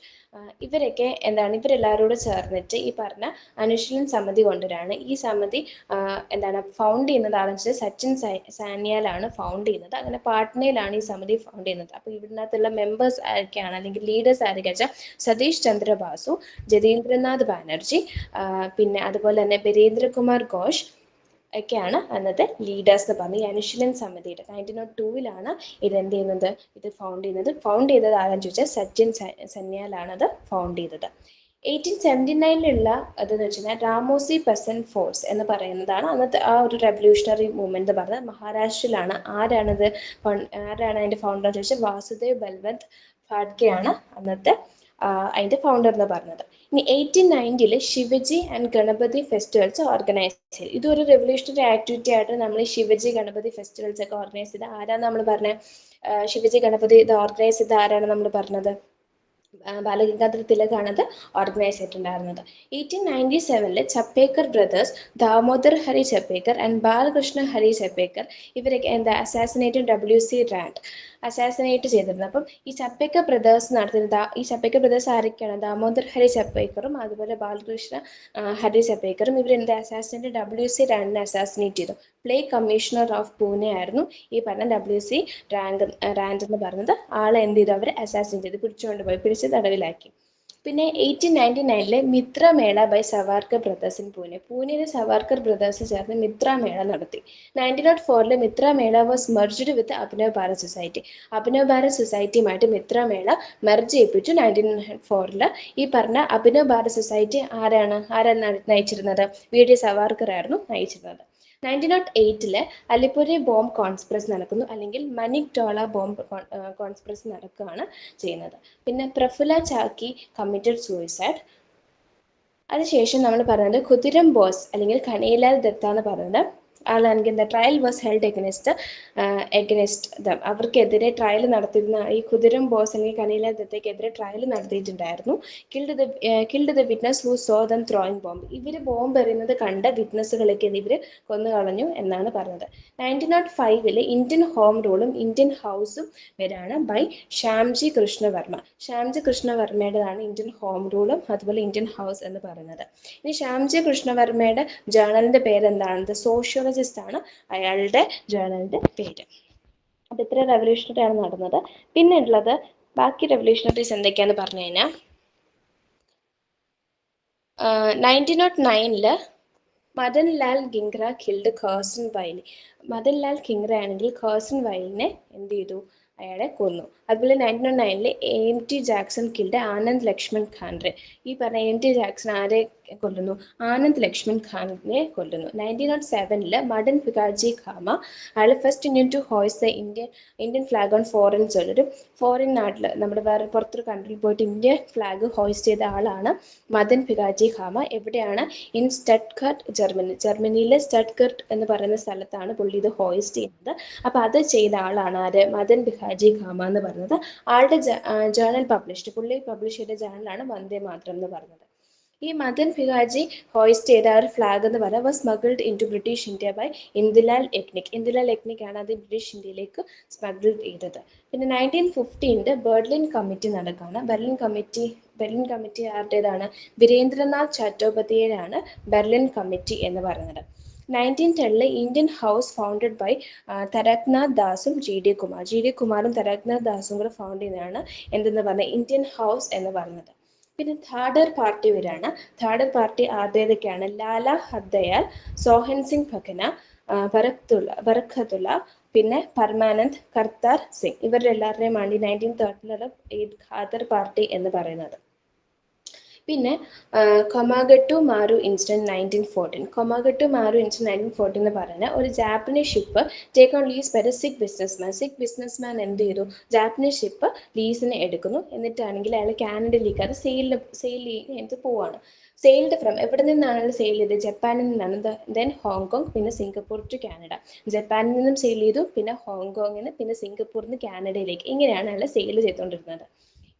ഇവരൊക്കെ ഇവരെല്ലാവരോടും ചേർന്നിട്ട് ഈ പറഞ്ഞ അനുശീലൻ സമിതി കൊണ്ടുവരാണ്. ഈ സമിതി ഫൗണ്ട് ചെയ്യുന്നത് ആണെന്ന് വെച്ചാൽ സച്ചിൻ സാനിയാലാണ് ഫൗണ്ട് ചെയ്യുന്നത്. അങ്ങനെ പാട്നയിലാണ് ഈ സമിതി ഫൗണ്ട് ചെയ്യുന്നത്. അപ്പോൾ ഇതിനകത്തുള്ള മെമ്പേഴ്സ് ആരൊക്കെയാണ് അല്ലെങ്കിൽ ലീഡേഴ്സ് ആരൊക്കെയാണെന്ന് വെച്ചാൽ സതീഷ് ചന്ദ്ര ബാസു, ജതീന്ദ്രനാഥ് ബാനർജി, പിന്നെ അതുപോലെ തന്നെ ബരീന്ദ്രകുമാർ ഘോഷ് ഒക്കെയാണ് അന്നത്തെ ലീഡേഴ്സ് എന്ന് പറഞ്ഞത്. ഈ അനുശീലൻ സമിതിയുടെ 1902 ഇത് എന്ത് ചെയ്യുന്നത്? ഇത് ഫൗണ്ട് ചെയ്തത് ആരാന്ന് ചോദിച്ചാൽ സച്ചിൻ സന്യാലാണ് അത് ഫൗണ്ട് ചെയ്തത്. 1879 അതെന്ന് വെച്ചാൽ രാമോസി പെസന്റ് ഫോഴ്സ് എന്ന് പറയുന്നതാണ് അന്നത്തെ ആ ഒരു റെവല്യൂഷണറി മൂവ്മെന്റ് എന്ന് പറഞ്ഞത്. മഹാരാഷ്ട്രയിലാണ്. ആരാണ് അതിന്റെ ഫൗണ്ടർ എന്ന് ചോദിച്ചാൽ വാസുദേവ് ബൽവന്ത് ഫാഡ്കെയാണ് അന്നത്തെ അതിന്റെ ഫൗണ്ടർ എന്ന് പറഞ്ഞത്. ഇനി 1890 Shivaji and Ganapati festivals organise ചെയ്തു. ഇതൊരു റെവല്യൂഷണറി ആക്ടിവിറ്റി ആയിട്ട് നമ്മൾ ശിവജി ഗണപതി ഫെസ്റ്റിവൽസ് ഒക്കെ ഓർഗനൈസ് ചെയ്ത് ആരാണ് നമ്മൾ പറഞ്ഞത്? ശിവജി ഗണപതി ഇത് ഓർഗനൈസ് ചെയ്ത് ആരാണ് നമ്മൾ പറഞ്ഞത്? ബാലഗംഗാധര തിലകാണ് അത് ഓർഗനൈസ് ചെയ്തിട്ടുണ്ടായിരുന്നത്. 1897 ചപ്പേക്കർ ബ്രദേഴ്സ് ദാമോദർ ഹരി ചപ്പേക്കർ ആൻഡ് ബാലകൃഷ്ണ ഹരി ചപ്പേക്കർ ഇവരൊക്കെ എന്താ അസാസിനേറ്റഡ് WC റാൻഡ് അസാസിനേറ്റ് ചെയ്തിരുന്നത്. അപ്പം ഈ ചപ്പേക്കർ ബ്രദേഴ്സ് നടത്തിയത് ഈ ചപ്പേക്കർ ബ്രദേഴ്സ് ആരൊക്കെയാണ്? ദാമോദർ ഹരി ചപ്പേക്കറും അതുപോലെ ബാലകൃഷ്ണ ഹരി ചപ്പേക്കറും ഇവരെന്താ അസാസിനേറ്റ് WC റാൻഡിനെ അസാസിനേറ്റ് ചെയ്തു. പ്ലേ കമ്മീഷണർ ഓഫ് പൂനെ ആയിരുന്നു ഈ പറഞ്ഞ WC റാൻഡ് എന്ന് പറഞ്ഞത്. ആളെ എന്ത് ചെയ്തു? അവർ അസാസിനേറ്റ് ചെയ്ത് പിടിച്ചുകൊണ്ട് പോയി, പിടിച്ച് തടവിലാക്കി. പിന്നെ 1899 Mitra Mela by Savarkar brothers in പൂനെയിലെ സവാർക്കർ ബ്രദേഴ്സ് ചേർന്ന് മിത്രമേള നടത്തി. 1904 Mitra Mela was merged with Abhinav Bharat society. Abhinav Bharat സൊസൈറ്റിയുമായിട്ട് മിത്രമേള മെർജ് ചെയ്യിപ്പിച്ചു 1904. ഈ പറഞ്ഞ അഭിനവ് ഭാരത് സൊസൈറ്റി ആരാണ് നയിച്ചിരുന്നത്? VD സവാർക്കർ ആയിരുന്നു നയിച്ചിരുന്നത്. 1908 അലിപ്പുരി ബോംബ് കോൺസ്പിറസി നടക്കുന്നു, അല്ലെങ്കിൽ മനിക് ടോള ബോംബ് കോൺസ്പിറസി നടക്കുകയാണ് ചെയ്യുന്നത്. പിന്നെ പ്രഫുല്ല ചാക്കി കമ്മിറ്റഡ് സൂയിസൈഡ്. അതിനുശേഷം നമ്മൾ പറയുന്നത് ഖുദിരം ബോസ് അല്ലെങ്കിൽ കനൈലാൽ ദത്ത എന്ന് പറയുന്നത് ആളാണെങ്കിൽ എന്താ trial was held against them. അവർക്കെതിരെ ട്രയൽ നടത്തിയിരുന്ന ഈ ഖുദിരം ബോസ് അല്ലെങ്കിൽ കനൈലാൽ ദത്തയ്ക്കെതിരെ ട്രയൽ നടത്തിയിട്ടുണ്ടായിരുന്നു. Killed the witness who saw them throwing bomb. ഇവർ ബോംബ് എറിയുന്നത് കണ്ട വിറ്റ്നസ്സുകളൊക്കെ ഇവർ കൊന്നുകളഞ്ഞു എന്നാണ് പറഞ്ഞത്. 1905 ഇന്ത്യൻ ഹോം റൂളും ഇന്ത്യൻ ഹൗസും വരാണ് ബൈ ശ്യാംജി കൃഷ്ണവർമ്മ. ശ്യാംജി കൃഷ്ണവർമ്മയുടേതാണ് ഇന്ത്യൻ ഹോം റൂളും അതുപോലെ ഇന്ത്യൻ ഹൗസ് എന്ന് പറയുന്നത്. ഇനി ശ്യാംജി കൃഷ്ണവർമ്മയുടെ ജേണലിന്റെ പേര് എന്താണ്? ദ സോഷ്യോളജിസ്റ്റ് ആണ് അയാളുടെ ജേണലിന്റെ പേര്. അപ്പൊ ഇത്ര റെവല്യൂഷണറി ആണ് നടന്നത്. പിന്നെ ഉള്ളത് ബാക്കി റെവല്യൂഷണറീസ് എന്തൊക്കെയാന്ന് പറഞ്ഞു കഴിഞ്ഞാൽ 1909 മദൻ ലാൽ ഗിംഗ്ര കിൽഡ് കേഴ്സൺ വൈലി. മദൻ ലാൽ ഗിംഗ്ര ആണെങ്കിൽ കേഴ്സൺ വൈലിനെ എന്ത് ചെയ്തു? അയാളെ കൊന്നു. അതുപോലെ 1909 AMT Jackson killed Anant Laxman ഖാൻറെ. ഈ പറഞ്ഞ AMT ജാക്സൺ ആരെ കൊല്ലുന്നു? ആനന്ദ് ലക്ഷ്മൺ ഖാനെ കൊല്ലുന്നു. 1907 മദൻ ഭികാജി ഖാമ അയാൾ first Indian to hoist the Indian flag on foreign soil. ഒരു ഫോറിൻ നാട്ടിൽ നമ്മുടെ വേറെ പുറത്തൊരു കൺട്രിയിൽ പോയിട്ട് ഇന്ത്യൻ ഫ്ലാഗ് ഹോയ്സ്റ്റ് ചെയ്ത ആളാണ് മദൻ ഭികാജി ഖാമ. എവിടെയാണ്? ഇൻ സ്റ്റട്ട്ഗാർട്ട്, ജർമ്മനിയിലെ സ്റ്റട്ട്ഗാർട്ട് എന്ന് പറയുന്ന സ്ഥലത്താണ് പുള്ളി ഇത് ഹോയിസ്റ്റ് ചെയ്യുന്നത്. അപ്പോൾ അത് ചെയ്ത ആളാണ് ആര്? മദൻ ഭികാജി ഖാമ എന്ന് പറയുന്നത്. ആളുടെ ജേണൽ പുള്ളി പബ്ലിഷ് ചെയ്ത ജേണലാണ് വന്ദേ മാതരം എന്ന് പറയുന്നത്. ഈ മദൻ ഭികാജി ഹോയിസ്റ്റ് ചെയ്ത ഒരു ഫ്ലാഗ് എന്ന് പറയുന്നത് was smuggled in to British India by Indulal Yagnik. Indulal Yagnik ആണ് അത് ബ്രിട്ടീഷ് ഇന്ത്യയിലേക്ക് സ്മഗിൾ ചെയ്തത്. പിന്നെ 1915 ബെർലിൻ കമ്മിറ്റി നടക്കുകയാണ്. ബെർലിൻ കമ്മിറ്റി ആരുടേതാണ്? വീരേന്ദ്രനാഥ് ചറ്റോപാധ്യായാണ് ബെർലിൻ കമ്മിറ്റി എന്ന് പറയുന്നത്. 1910 Indian house founded by Taraknath ദാസും GD കുമാർ. GD കുമാറും തരക്നാഥ് ദാസും കൂടെ ഫൗണ്ട് ചെയ്തതാണ് എന്തെന്ന് പറഞ്ഞാൽ ഇന്ത്യൻ ഹൗസ് എന്ന് പറയുന്നത്. പിന്നെ ഥാഡർ പാർട്ടി വരാണ്. ഥാഡർ പാർട്ടി ആരുടേതൊക്കെയാണ്? ലാല ഹർദയാൽ, സോഹൻ സിംഗ് ഭഗന, ബറഖത്തുള്ള, പിന്നെ പരമാനന്ദ് കർത്താർ സിംഗ്. ഇവരുടെ എല്ലാവരുടെയുമാണ് 1930 ഈ ഖാദർ പാർട്ടി എന്ന് പറയുന്നത്. പിന്നെ കൊമാഗട്ടു മാരു ഇൻസിഡൻറ്റ് 1914. കൊമാഗട്ടു മാരു ഇൻസിഡൻറ്റ് 1914 എന്ന് പറയുന്ന ഒരു Japanese ship take on lease by Sikh businessman എന്ത് ചെയ്തു? ജാപ്പനീസ് ഷിപ്പ് ലീസിന് എടുക്കുന്നു. എന്നിട്ടാണെങ്കിൽ അയാൾ കാനഡയിലേക്ക് അത് സെയിൽ ചെയ്ത് പോവാണ്. സെയിൽഡ് ഫ്രം എവിടെ നിന്നാണ് സെയിൽ ചെയ്തത്? ജപ്പാനിൽ നിന്നാണ്. ദെൻ ഹോങ്കോങ്, പിന്നെ സിംഗപ്പൂർ ടു കാനഡ. ജപ്പാനിൽ നിന്നും സെയിൽ ചെയ്തു, പിന്നെ ഹോങ്കോങ്ങിന്, പിന്നെ സിംഗപ്പൂരിൽ നിന്ന് കാനഡയിലേക്ക്. ഇങ്ങനെയാണ് അയാൾ സെയിൽ ചെയ്തുകൊണ്ടിരുന്നത്.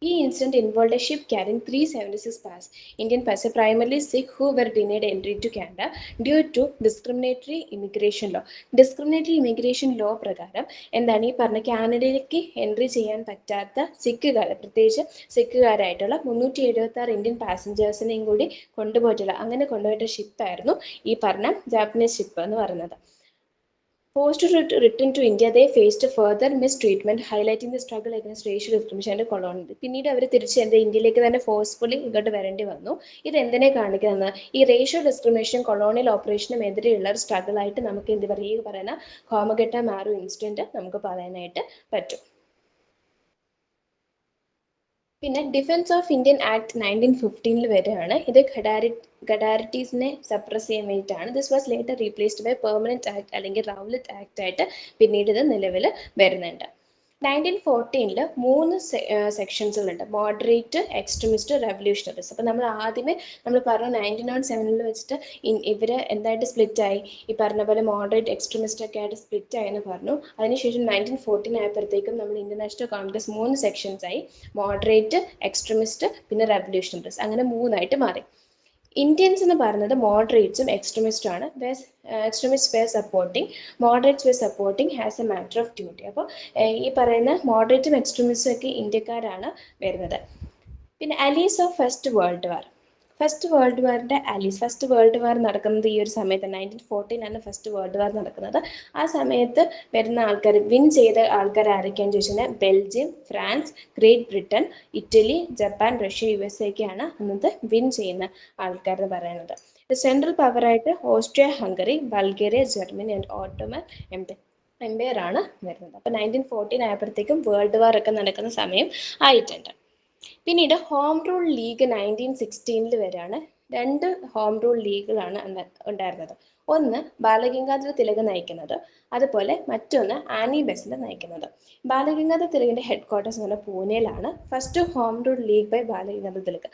ഈ incident involve A ship carrying 376 Indian passengers, primarily Sikh, who were denied entry to Canada due to discriminatory immigration law. Discriminatory immigration law പ്രകാരം എന്താണ് ഈ പറഞ്ഞ കാനഡയിലേക്ക് എൻട്രി ചെയ്യാൻ പറ്റാത്ത സിഖുകാർ, പ്രത്യേകിച്ച് സിഖുകാരായിട്ടുള്ള 376 ഇന്ത്യൻ പാസഞ്ചേഴ്സിനെയും കൂടി കൊണ്ടുപോയിട്ടുള്ള അങ്ങനെ കൊണ്ടുപോയിട്ട് ഷിപ്പായിരുന്നു ഈ പറഞ്ഞ ജാപ്പനീസ് ഷിപ്പ് എന്ന് പറയുന്നത്. Forced to return to India, they faced further mistreatment, highlighting the struggle against racial discrimination and colonialism. പിന്നീട് അവർ തിരിച്ച് ഇന്ത്യയിലേക്ക് തന്നെ ഫോഴ്സ്ഫുള്ളി ഇങ്ങോട്ട് വരേണ്ടി വന്നു. ഇത് എന്തിനെ കാണിക്കുന്നത്? ഈ റേഷ്യൽ ഡിസ്ക്രിമിനേഷൻ കൊളോണിയൽ ഓപ്പറേഷനും എതിരെയുള്ള ഒരു സ്ട്രഗിൾ ആയിട്ട് നമുക്ക് എന്ത് പറയുന്ന കോമഗട്ട മാരു ഇൻസിഡന്റ് നമുക്ക് പറയാനായിട്ട് പറ്റും. പിന്നെ ഡിഫൻസ് ഓഫ് ഇന്ത്യൻ ആക്ട് 1915 വരെയാണ്. ഇത് ഘഡാരിറ്റീസിനെ സപ്രസ് ചെയ്യാൻ വേണ്ടിയിട്ടാണ്. This was later replaced by permanent act അല്ലെങ്കിൽ റൗലറ്റ് ആക്ട് ആയിട്ട് പിന്നീട് ഇത് നിലവിൽ വരുന്നുണ്ട്. 1914 മൂന്ന് സെക്ഷൻസുകളുണ്ട്: മോഡറേറ്റ്, എക്സ്ട്രീമിസ്റ്റ്, റെവല്യൂഷണറീസ്. അപ്പോൾ നമ്മൾ ആദ്യമേ നമ്മൾ പറഞ്ഞു 1907 വെച്ചിട്ട് ഇവർ എന്തായിട്ട് സ്പ്ലിറ്റ് ആയി, ഈ പറഞ്ഞ പോലെ മോഡറേറ്റ്, എക്സ്ട്രീമിസ്റ്റ് ഒക്കെ ആയിട്ട് സ്പ്ലിറ്റ് ആയി എന്ന് പറഞ്ഞു. അതിനുശേഷം 1914 ആയപ്പോഴത്തേക്കും നമ്മൾ ഇന്ത്യൻ നാഷണൽ കോൺഗ്രസ് 3 സെക്ഷൻസ് ആയി: മോഡറേറ്റ്, എക്സ്ട്രീമിസ്റ്റ്, പിന്നെ റെവല്യൂഷണറീസ്. അങ്ങനെ മൂന്നായിട്ട് മാറി. ഇന്ത്യൻസ് എന്ന് പറയുന്നത് മോഡറേറ്റ്സും എക്സ്ട്രീമിസ്റ്റും ആണ്. Extremist were supporting, moderates were supporting as a matter of duty. അപ്പോൾ ഈ പറയുന്ന മോഡറേറ്റും എക്സ്ട്രീമിസ്റ്റും ഒക്കെ ഇന്ത്യക്കാരാണ് വരുന്നത്. പിന്നെ allies of first world war. First world വാറിൻ്റെ അലീസ്. ഫസ്റ്റ് വേൾഡ് വാർ നടക്കുന്നത് ഈ ഒരു സമയത്ത് 1914 ആണ് ഫസ്റ്റ് വേൾഡ് വാർ നടക്കുന്നത്. ആ സമയത്ത് വരുന്ന ആൾക്കാർ, വിൻ ചെയ്ത ആൾക്കാർ ആരൊക്കെയാണെന്ന് ചോദിച്ചാൽ Belgium, France, Great Britain, Italy, Japan, Russia, USA ഒക്കെയാണ് അന്നത്തെ വിൻ ചെയ്യുന്ന ആൾക്കാർ എന്ന് പറയുന്നത്. സെൻട്രൽ പവറായിട്ട് Austria, Hungary, Bulgaria, Germany and Ottoman empire ആണ് വരുന്നത്. അപ്പോൾ 1914 ആയപ്പോഴത്തേക്കും വേൾഡ് വാർ ഒക്കെ നടക്കുന്ന സമയം ആയിട്ടുണ്ട്. പിന്നീട് ഹോം റൂൾ ലീഗ് 1916 വരെയാണ്. 2 ഹോം റൂൾ ലീഗുകളാണ് ഉണ്ടായിരുന്നത്. ഒന്ന് ബാലഗംഗാധര തിലക് നയിക്കുന്നത്, അതുപോലെ മറ്റൊന്ന് ആനി ബെസന്റ് നയിക്കുന്നത്. ബാലഗംഗാധര തിലകിന്റെ ഹെഡ് ക്വാർട്ടേഴ്സ് എന്ന് പറഞ്ഞാൽ പൂനെയിലാണ്. First home rule league by Balagangadhara Tilak.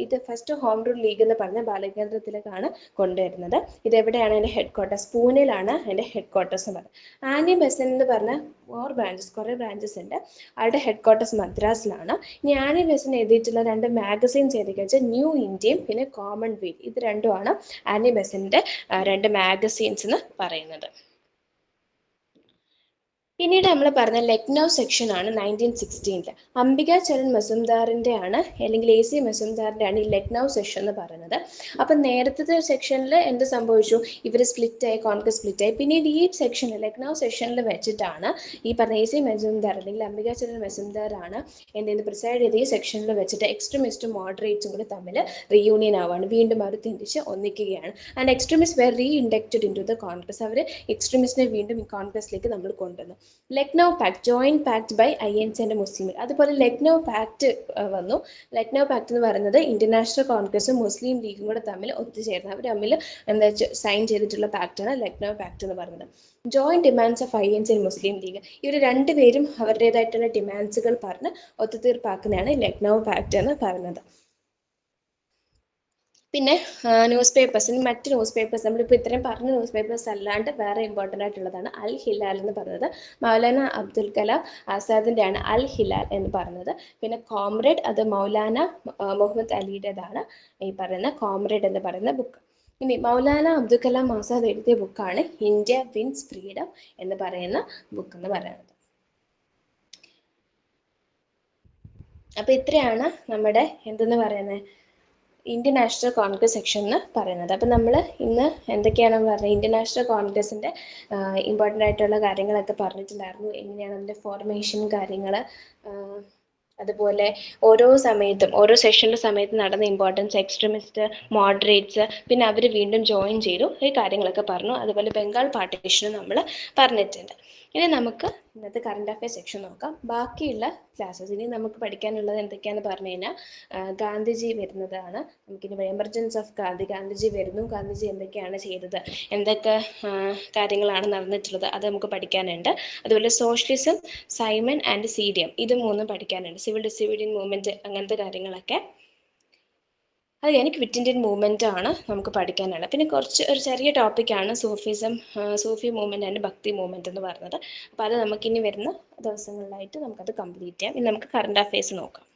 ഇത് ഫസ്റ്റ് ഹോം റൂൾ ലീഗ് എന്ന് പറഞ്ഞ ബാലഗംഗാധര തിലകാണ് കൊണ്ടുവരുന്നത്. ഇത് എവിടെയാണ് അതിന്റെ ഹെഡ് ക്വാർട്ടേഴ്സ്? പൂനെയിലാണ് അതിന്റെ ഹെഡ് ക്വാർട്ടേഴ്സ് എന്ന് പറയുന്നത്. ആനി ബെസന്റ് എന്ന് പറഞ്ഞ കുറേ ബ്രാഞ്ചസ് ഉണ്ട്. ആളുടെ ഹെഡ് ക്വാർട്ടേഴ്സ് മദ്രാസിലാണ്. ഇനി ആനി ബെസന്റ് എഴുതിയിട്ടുള്ള 2 മാഗസീൻസ് ഏതൊക്കെയാ വെച്ചാൽ ന്യൂ ഇന്ത്യയും പിന്നെ കോമൺവെൽത്ത്. ഇത് രണ്ടുമാണ് ആനി ബെസന്റിന്റെ 2 മാഗസീൻസ് എന്ന് പറയുന്നത്. പിന്നീട് നമ്മൾ പറഞ്ഞ ലക്നൗ സെക്ഷൻ ആണ് 1916. അംബികാചരൺ മസുംദാറിന്റെ ആണ്, അല്ലെങ്കിൽ AC മസുംദാറിന്റെ ആണ് ഈ ലക്നൗ സെക്ഷൻ എന്ന് പറയുന്നത്. അപ്പം നേരത്തെ സെക്ഷനിൽ എന്ത് സംഭവിച്ചു? ഇവർ സ്പ്ലിറ്റായി, കോൺഗ്രസ് സ്പ്ലിറ്റായി. പിന്നീട് ഈ സെക്ഷനിൽ, ലക്നൗ സെക്ഷനിൽ വെച്ചിട്ടാണ് ഈ പറഞ്ഞ AC മസുംദാർ അല്ലെങ്കിൽ അംബികാചരൺ മസുംദാർ ആണ് എന്തെങ്കിലും പ്രിസൈഡ് ചെയ്ത് ഈ സെക്ഷനിൽ വെച്ചിട്ട് എക്സ്ട്രീമിസ്റ്റും മോഡറേറ്റ്സും കൂടി തമ്മിൽ റീയൂണിയൻ ആവുകയാണ്. വീണ്ടും അവർ തിരിച്ച് ഒന്നിക്കുകയാണ്. And extremist were re inducted into the Congress. അവർ എക്സ്ട്രീമിസ്റ്റിനെ വീണ്ടും ഈ കോൺഗ്രസിലേക്ക് നമ്മൾ കൊണ്ടുവന്നു. Lucknow pact, joint pact by INC and Muslim League. അതുപോലെ ലക്നൗ പാക്ട് വന്നു. ലക്നൗ പാക്ട് എന്ന് പറയുന്നത് ഇന്റർനാഷണൽ കോൺഗ്രസും മുസ്ലിം ലീഗും കൂടെ തമ്മിൽ ഒത്തുചേർന്ന് അവർ തമ്മിൽ സൈൻ ചെയ്തിട്ടുള്ള പാക്ടാണ് ലക്നൗ പാക്ട് എന്ന് പറയുന്നത്. Joint demands of INC and Muslim league. ഇവർ രണ്ടുപേരും അവരുടേതായിട്ടുള്ള ഡിമാൻഡ്സുകൾ പറഞ്ഞ് ഒത്തുതീർപ്പാക്കുന്നതാണ് ലക്നൗ പാക്ട് എന്ന് പറയുന്നത്. പിന്നെ ന്യൂസ് പേപ്പേഴ്സ്, മറ്റ് ന്യൂസ് പേപ്പേഴ്സ്, നമ്മളിപ്പോൾ ഇത്രയും പറഞ്ഞ ന്യൂസ് പേപ്പേഴ്സ് അല്ലാണ്ട് വേറെ ഇമ്പോർട്ടൻ്റ് ആയിട്ടുള്ളതാണ് അൽ ഹിലാൽ എന്ന് പറയുന്നത്. മൗലാന അബ്ദുൽ കലാം ആസാദിൻ്റെ ആണ് അൽ ഹിലാൽ എന്ന് പറയുന്നത്. പിന്നെ കോമ്രേഡ്, അത് മൗലാന മുഹമ്മദ് അലിയുടേതാണ് ഈ പറയുന്ന കോമ്രേഡ് എന്ന് പറയുന്ന ബുക്ക്. ഇനി മൗലാന അബ്ദുൽ കലാം ആസാദ് എഴുതിയ ബുക്കാണ് ഇന്ത്യ വിൻസ് ഫ്രീഡം എന്ന് പറയുന്ന ബുക്ക് എന്ന് പറയുന്നത്. അപ്പോൾ ഇത്രയാണ് നമ്മുടെ എന്തെന്ന് പറയുന്നത് ഇന്ത്യൻ നാഷണൽ കോൺഗ്രസ് സെക്ഷൻ എന്ന് പറയുന്നത്. അപ്പം നമ്മൾ ഇന്ന് എന്തൊക്കെയാണെന്ന് പറഞ്ഞത് ഇന്ത്യൻ നാഷണൽ കോൺഗ്രസിൻ്റെ ഇമ്പോർട്ടൻ്റ് ആയിട്ടുള്ള കാര്യങ്ങളൊക്കെ പറഞ്ഞിട്ടുണ്ടായിരുന്നു. എങ്ങനെയാണ് അതിൻ്റെ ഫോർമേഷൻ കാര്യങ്ങൾ, അതുപോലെ ഓരോ സമയത്തും ഓരോ സെഷൻ്റെ സമയത്ത് നടന്ന ഇമ്പോർട്ടൻസ്, എക്സ്ട്രീമിസ്റ്റ്, മോഡറേറ്റ്സ്, പിന്നെ അവർ വീണ്ടും ജോയിൻ ചെയ്തു, ഈ കാര്യങ്ങളൊക്കെ പറഞ്ഞു. അതുപോലെ ബംഗാൾ പാർട്ടീഷനും നമ്മൾ പറഞ്ഞിട്ടുണ്ട്. ഇനി നമുക്ക് ഇന്നത്തെ കറണ്ട് അഫെയർ സെക്ഷൻ നോക്കാം. ബാക്കിയുള്ള ക്ലാസ്സസ് ഇനി നമുക്ക് പഠിക്കാനുള്ളത് എന്തൊക്കെയാണെന്ന് പറഞ്ഞു കഴിഞ്ഞാൽ ഗാന്ധിജി വരുന്നതാണ്. നമുക്കിനി എമർജൻസ് ഓഫ് ഗാന്ധിജി വരുന്നു, ഗാന്ധിജി എന്തൊക്കെയാണ് ചെയ്തത്, എന്തൊക്കെ കാര്യങ്ങളാണ് നടന്നിട്ടുള്ളത്, അത് നമുക്ക് പഠിക്കാനുണ്ട്. അതുപോലെ സോഷ്യലിസം, സൈമൺ ആൻഡ് CDM, ഇത് മൂന്നും പഠിക്കാനുണ്ട്. സിവിൽ ഡിസോബീഡിയൻറ്റ് മൂവ്മെൻറ്റ്, അങ്ങനത്തെ കാര്യങ്ങളൊക്കെ. അത് കഴിഞ്ഞ് ക്വിറ്റ് ഇന്ത്യൻ മൂവ്മെൻ്റ് ആണ് നമുക്ക് പഠിക്കാനുള്ളത്. പിന്നെ ഒരു ചെറിയ ടോപ്പിക്കാണ് സൂഫിസം, സൂഫി മൂവ്മെൻറ്റ് ആൻഡ് ഭക്തി മൂവ്മെൻറ്റ് എന്ന് പറയുന്നത്. അപ്പോൾ അത് നമുക്കിനി വരുന്ന ദിവസങ്ങളിലായിട്ട് നമുക്കത് കംപ്ലീറ്റ് ചെയ്യാം. ഇനി നമുക്ക് കറണ്ട് അഫയേഴ്സ് നോക്കാം.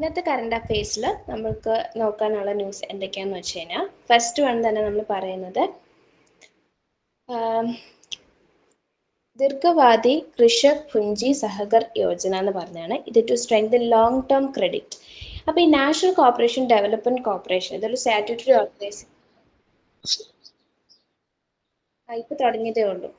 ഇന്നത്തെ കറണ്ട് അഫയേഴ്സിൽ നമുക്ക് നോക്കാനുള്ള ന്യൂസ് എന്തൊക്കെയാണെന്ന് വെച്ച് കഴിഞ്ഞാൽ ഫസ്റ്റ് വൺ തന്നെ നമ്മൾ പറയുന്നത് ദീർഘവാദി കൃഷക് പുഞ്ചി സഹകർ യോജന എന്ന് പറഞ്ഞാണ്. ഇത് to strengthen long term credit. അപ്പോൾ ഈ നാഷണൽ കോർപ്പറേഷൻ ഡെവലപ്മെന്റ് കോർപ്പറേഷൻ ഇതൊരു സ്റ്റാറ്റ്യൂട്ടറി ഓർഗനൈസേഷൻ. ഇപ്പോൾ തുടങ്ങിയതേ ഉള്ളൂ.